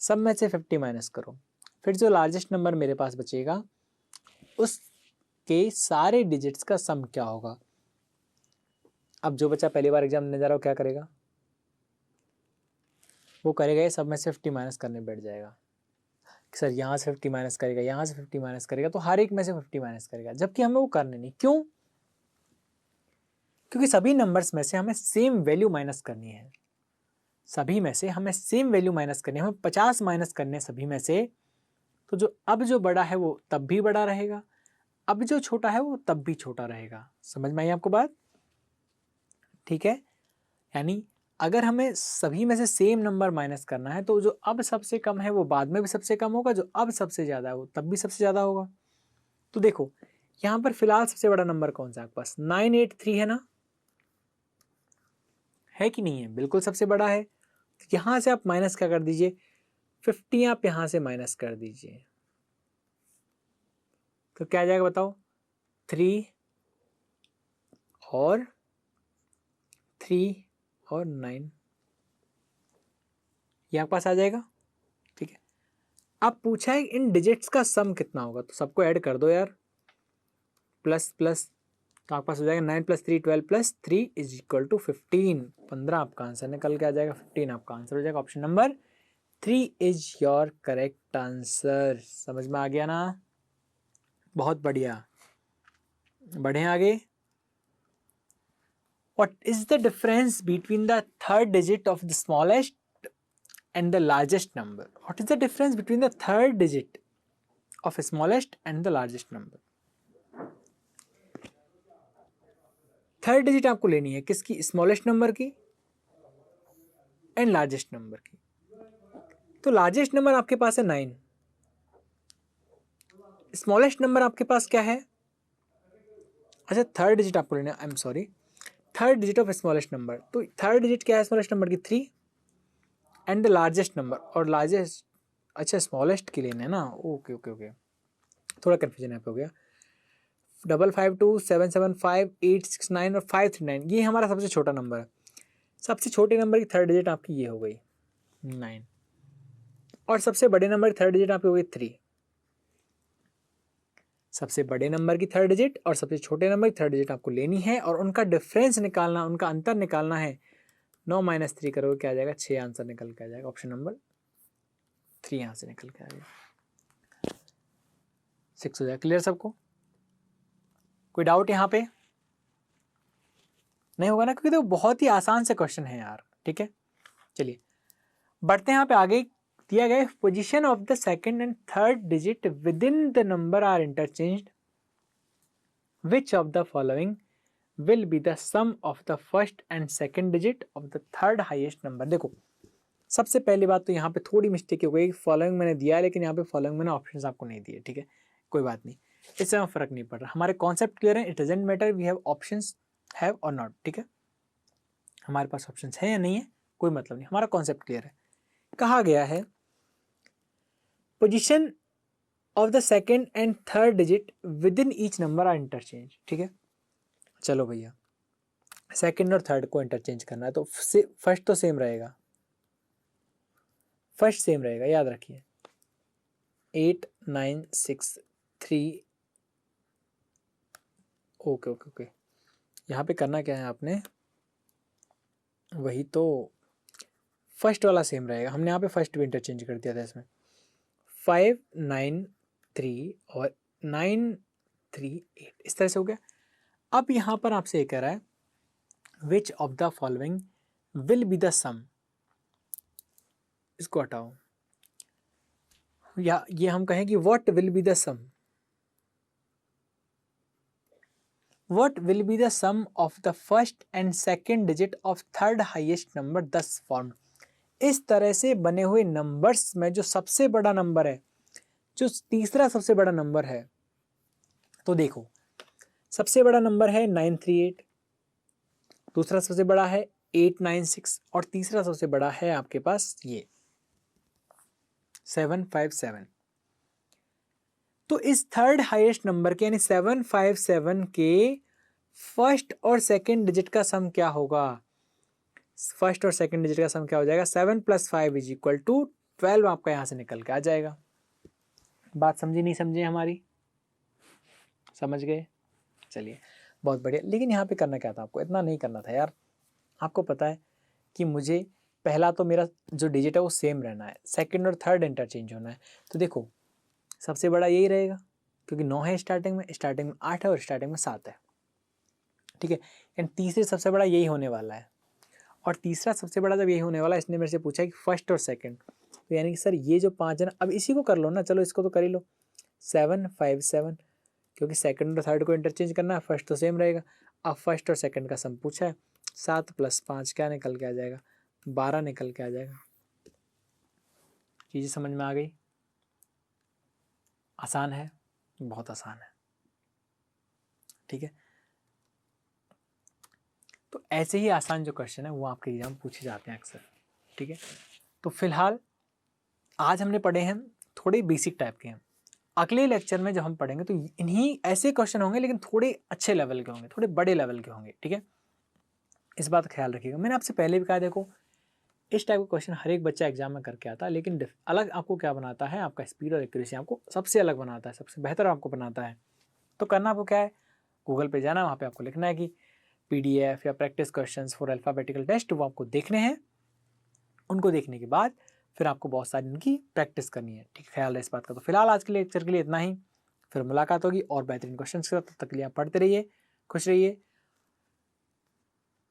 सब में से 50 माइनस करो, फिर जो लार्जेस्ट नंबर मेरे पास बचेगा उसके सारे डिजिट्स का सम क्या होगा। अब जो बच्चा पहली बार एग्जाम देने जा रहा हो क्या करेगा, वो करेगा ये सब में से 50 माइनस करने बैठ जाएगा। सर यहाँ से 50 माइनस करेगा, यहाँ से 50 माइनस करेगा, तो हर एक में से 50 माइनस करेगा, जबकि हमें वो करने नहीं। क्यों? क्योंकि सभी नंबर्स में से हमें सेम वैल्यू माइनस करनी है, सभी में से हमें सेम वैल्यू माइनस करनी है, हमें 50 माइनस करने सभी में से। तो जो अब जो बड़ा है वो तब भी बड़ा रहेगा, अब जो छोटा है वो तब भी छोटा रहेगा। समझ में आई आपको बात? ठीक है, यानी अगर हमें सभी में से सेम नंबर माइनस करना है तो जो अब सबसे कम है वो बाद में भी सबसे कम होगा, जो अब सबसे ज़्यादा है वो तब भी सबसे ज़्यादा होगा। तो देखो यहाँ पर फिलहाल सबसे बड़ा नंबर कौन सा है आपके पास, 983 है ना, है कि नहीं है? बिल्कुल सबसे बड़ा है। तो यहाँ से आप माइनस क्या कर दीजिए, 50 आप यहाँ से माइनस कर दीजिए, तो क्या आ जाएगा बताओ, 3 और 9 ये आपके पास आ जाएगा। ठीक है, अब पूछा है इन डिजिट्स का सम कितना होगा, तो सबको ऐड कर दो यार, प्लस प्लस, तो आपके पास हो जाएगा 9 + 3 12 + 3 = 15। 15 आपका आंसर निकल के आ जाएगा, 15 आपका आंसर हो जाएगा। Option number 3 is your correct answer. समझ में आ गया ना? बहुत बढ़िया, बढ़े आगे। What is the difference between the third digit of the smallest and the largest number? What is the difference between the third digit of smallest and the largest number? Third digit आपको लेनी है किसकी, smallest number की and largest number की। तो largest number आपके पास है 9, smallest number आपके पास क्या है, अच्छा थर्ड डिजिट आपको लेना है, I am sorry, third digit of smallest number. तो थर्ड डिजिट क्या है स्मॉलेस्ट नंबर की, 3 एंड द लार्जेस्ट नंबर, और लार्जेस्ट, अच्छा स्मॉलेस्ट की लेना है ना, ओके ओके ओके, थोड़ा कन्फ्यूजन यहाँ पे हो गया। 552 775 869 और 539 ये हमारा सबसे छोटा नंबर है। सबसे छोटे नंबर की थर्ड डिजिट आपकी ये हो गई 9, और सबसे बड़े नंबर की थर्ड डिजिट आपकी हो गई 3। सबसे बड़े नंबर की थर्ड डिजिट और सबसे छोटे नंबर की थर्ड डिजिट आपको लेनी है और उनका डिफरेंस निकालना, उनका अंतर निकालना है। 9 - 3 करोगे क्या आ जाएगा, 6 आंसर निकल के आ जाएगा। ऑप्शन नंबर 3 यहाँ से निकल के आ जाएगा। 6 हो जाएगा। क्लियर सबको? कोई डाउट यहाँ पे नहीं होगा ना, क्योंकि तो बहुत ही आसान से क्वेश्चन है यार। ठीक है, चलिए बढ़ते हैं यहाँ पे आगे। दिया गया position of the second and third digit within the number are interchanged, which of the following will be the sum of the first and second digit of the third highest number. देखो सबसे पहली बात तो यहाँ पे थोड़ी mistake हो गई, फॉलोइंग मैंने दिया है लेकिन यहाँ पे फॉलोइंग मैंने ऑप्शंस आपको नहीं दिए। ठीक है, कोई बात नहीं, इससे हमें फर्क नहीं पड़ रहा, हमारे कॉन्सेप्ट क्लियर है। It doesn't matter we have options have or not. ठीक है, हमारे पास ऑप्शंस है या नहीं है कोई मतलब नहीं, हमारा कॉन्सेप्ट क्लियर है। कहा गया है position of the second and third digit within each number are interchange. ठीक है, चलो भैया सेकेंड और थर्ड को इंटरचेंज करना है, तो फर्स्ट तो सेम रहेगा, फर्स्ट सेम रहेगा, याद रखिए 8 9 6 3। ओके ओके ओके, यहाँ पे करना क्या है आपने, वही तो फर्स्ट वाला सेम रहेगा, हमने यहाँ पे फर्स्ट भी इंटरचेंज कर दिया था इसमें। 5 9 3 और 9 3 8 इस तरह से हो गया। अब यहाँ पर आपसे ये कह रहा है which of the following will be the sum, इसको हटाओ, या ये हम कहें कि what will be the sum, what will be the sum of the first and second digit of third highest number thus formed. इस तरह से बने हुए नंबर्स में जो सबसे बड़ा नंबर है, जो तीसरा सबसे बड़ा नंबर है, तो देखो सबसे बड़ा नंबर है 938, दूसरा सबसे बड़ा है 896 और तीसरा सबसे बड़ा है आपके पास ये 757। तो इस थर्ड हाईएस्ट नंबर के यानी 757 के फर्स्ट और सेकंड डिजिट का सम क्या होगा? फर्स्ट और सेकंड डिजिट का सम क्या हो जाएगा? 7 + 5 = 12 आपका यहां से निकल के आ जाएगा। बात समझी नहीं समझी हमारी? समझ गए? चलिए बहुत बढ़िया। लेकिन यहाँ पे करना क्या था आपको? इतना नहीं करना था यार। आपको पता है कि मुझे पहला तो मेरा जो डिजिट है वो सेम रहना है, सेकंड और थर्ड इंटरचेंज होना है। तो देखो सबसे बड़ा यही रहेगा क्योंकि 9 है स्टार्टिंग में 8 है और स्टार्टिंग में 7 है, ठीक है। एंड तीसरे सबसे बड़ा यही होने वाला है और तीसरा सबसे बड़ा जब यही होने वाला है, इसने मेरे से पूछा है कि फर्स्ट और सेकंड, तो यानी कि सर ये जो 5 है ना, अब इसी को कर लो ना, चलो इसको तो कर ही लो 757 क्योंकि सेकंड और थर्ड को इंटरचेंज करना है, फर्स्ट तो सेम रहेगा। अब फर्स्ट और सेकंड का सम पूछा है, 7 + 5 क्या निकल के आ जाएगा? 12 निकल के आ जाएगा। चीज़ें समझ में आ गई? आसान है, बहुत आसान है, ठीक है। तो ऐसे ही आसान जो क्वेश्चन है वो आपके एग्जाम पूछे जाते हैं अक्सर, ठीक है। तो फिलहाल आज हमने पढ़े हैं थोड़े बेसिक टाइप के हैं। अगले लेक्चर में जब हम पढ़ेंगे तो इन्हीं ऐसे क्वेश्चन होंगे लेकिन थोड़े अच्छे लेवल के होंगे, थोड़े बड़े लेवल के होंगे, ठीक है। इस बात का ख्याल रखिएगा। मैंने आपसे पहले भी कहा, देखो इस टाइप का क्वेश्चन हर एक बच्चा एग्जाम में करके आता है, लेकिन अलग आपको क्या बनाता है? आपका स्पीड और एक्यूरेसी आपको सबसे अलग बनाता है, सबसे बेहतर आपको बनाता है। तो करना आपको क्या है? गूगल पे जाना, वहाँ पे आपको लिखना है कि PDF या practice questions for alphabetical test, वो आपको देखने हैं। उनको देखने के बाद फिर आपको बहुत सारी उनकी प्रैक्टिस करनी है, ठीक है। ख्याल है इस बात का। तो फिलहाल आज के लेक्चर के लिए इतना ही, फिर मुलाकात होगी और बेहतरीन क्वेश्चन के साथ। तब तक के लिए आप पढ़ते रहिए, खुश रहिए,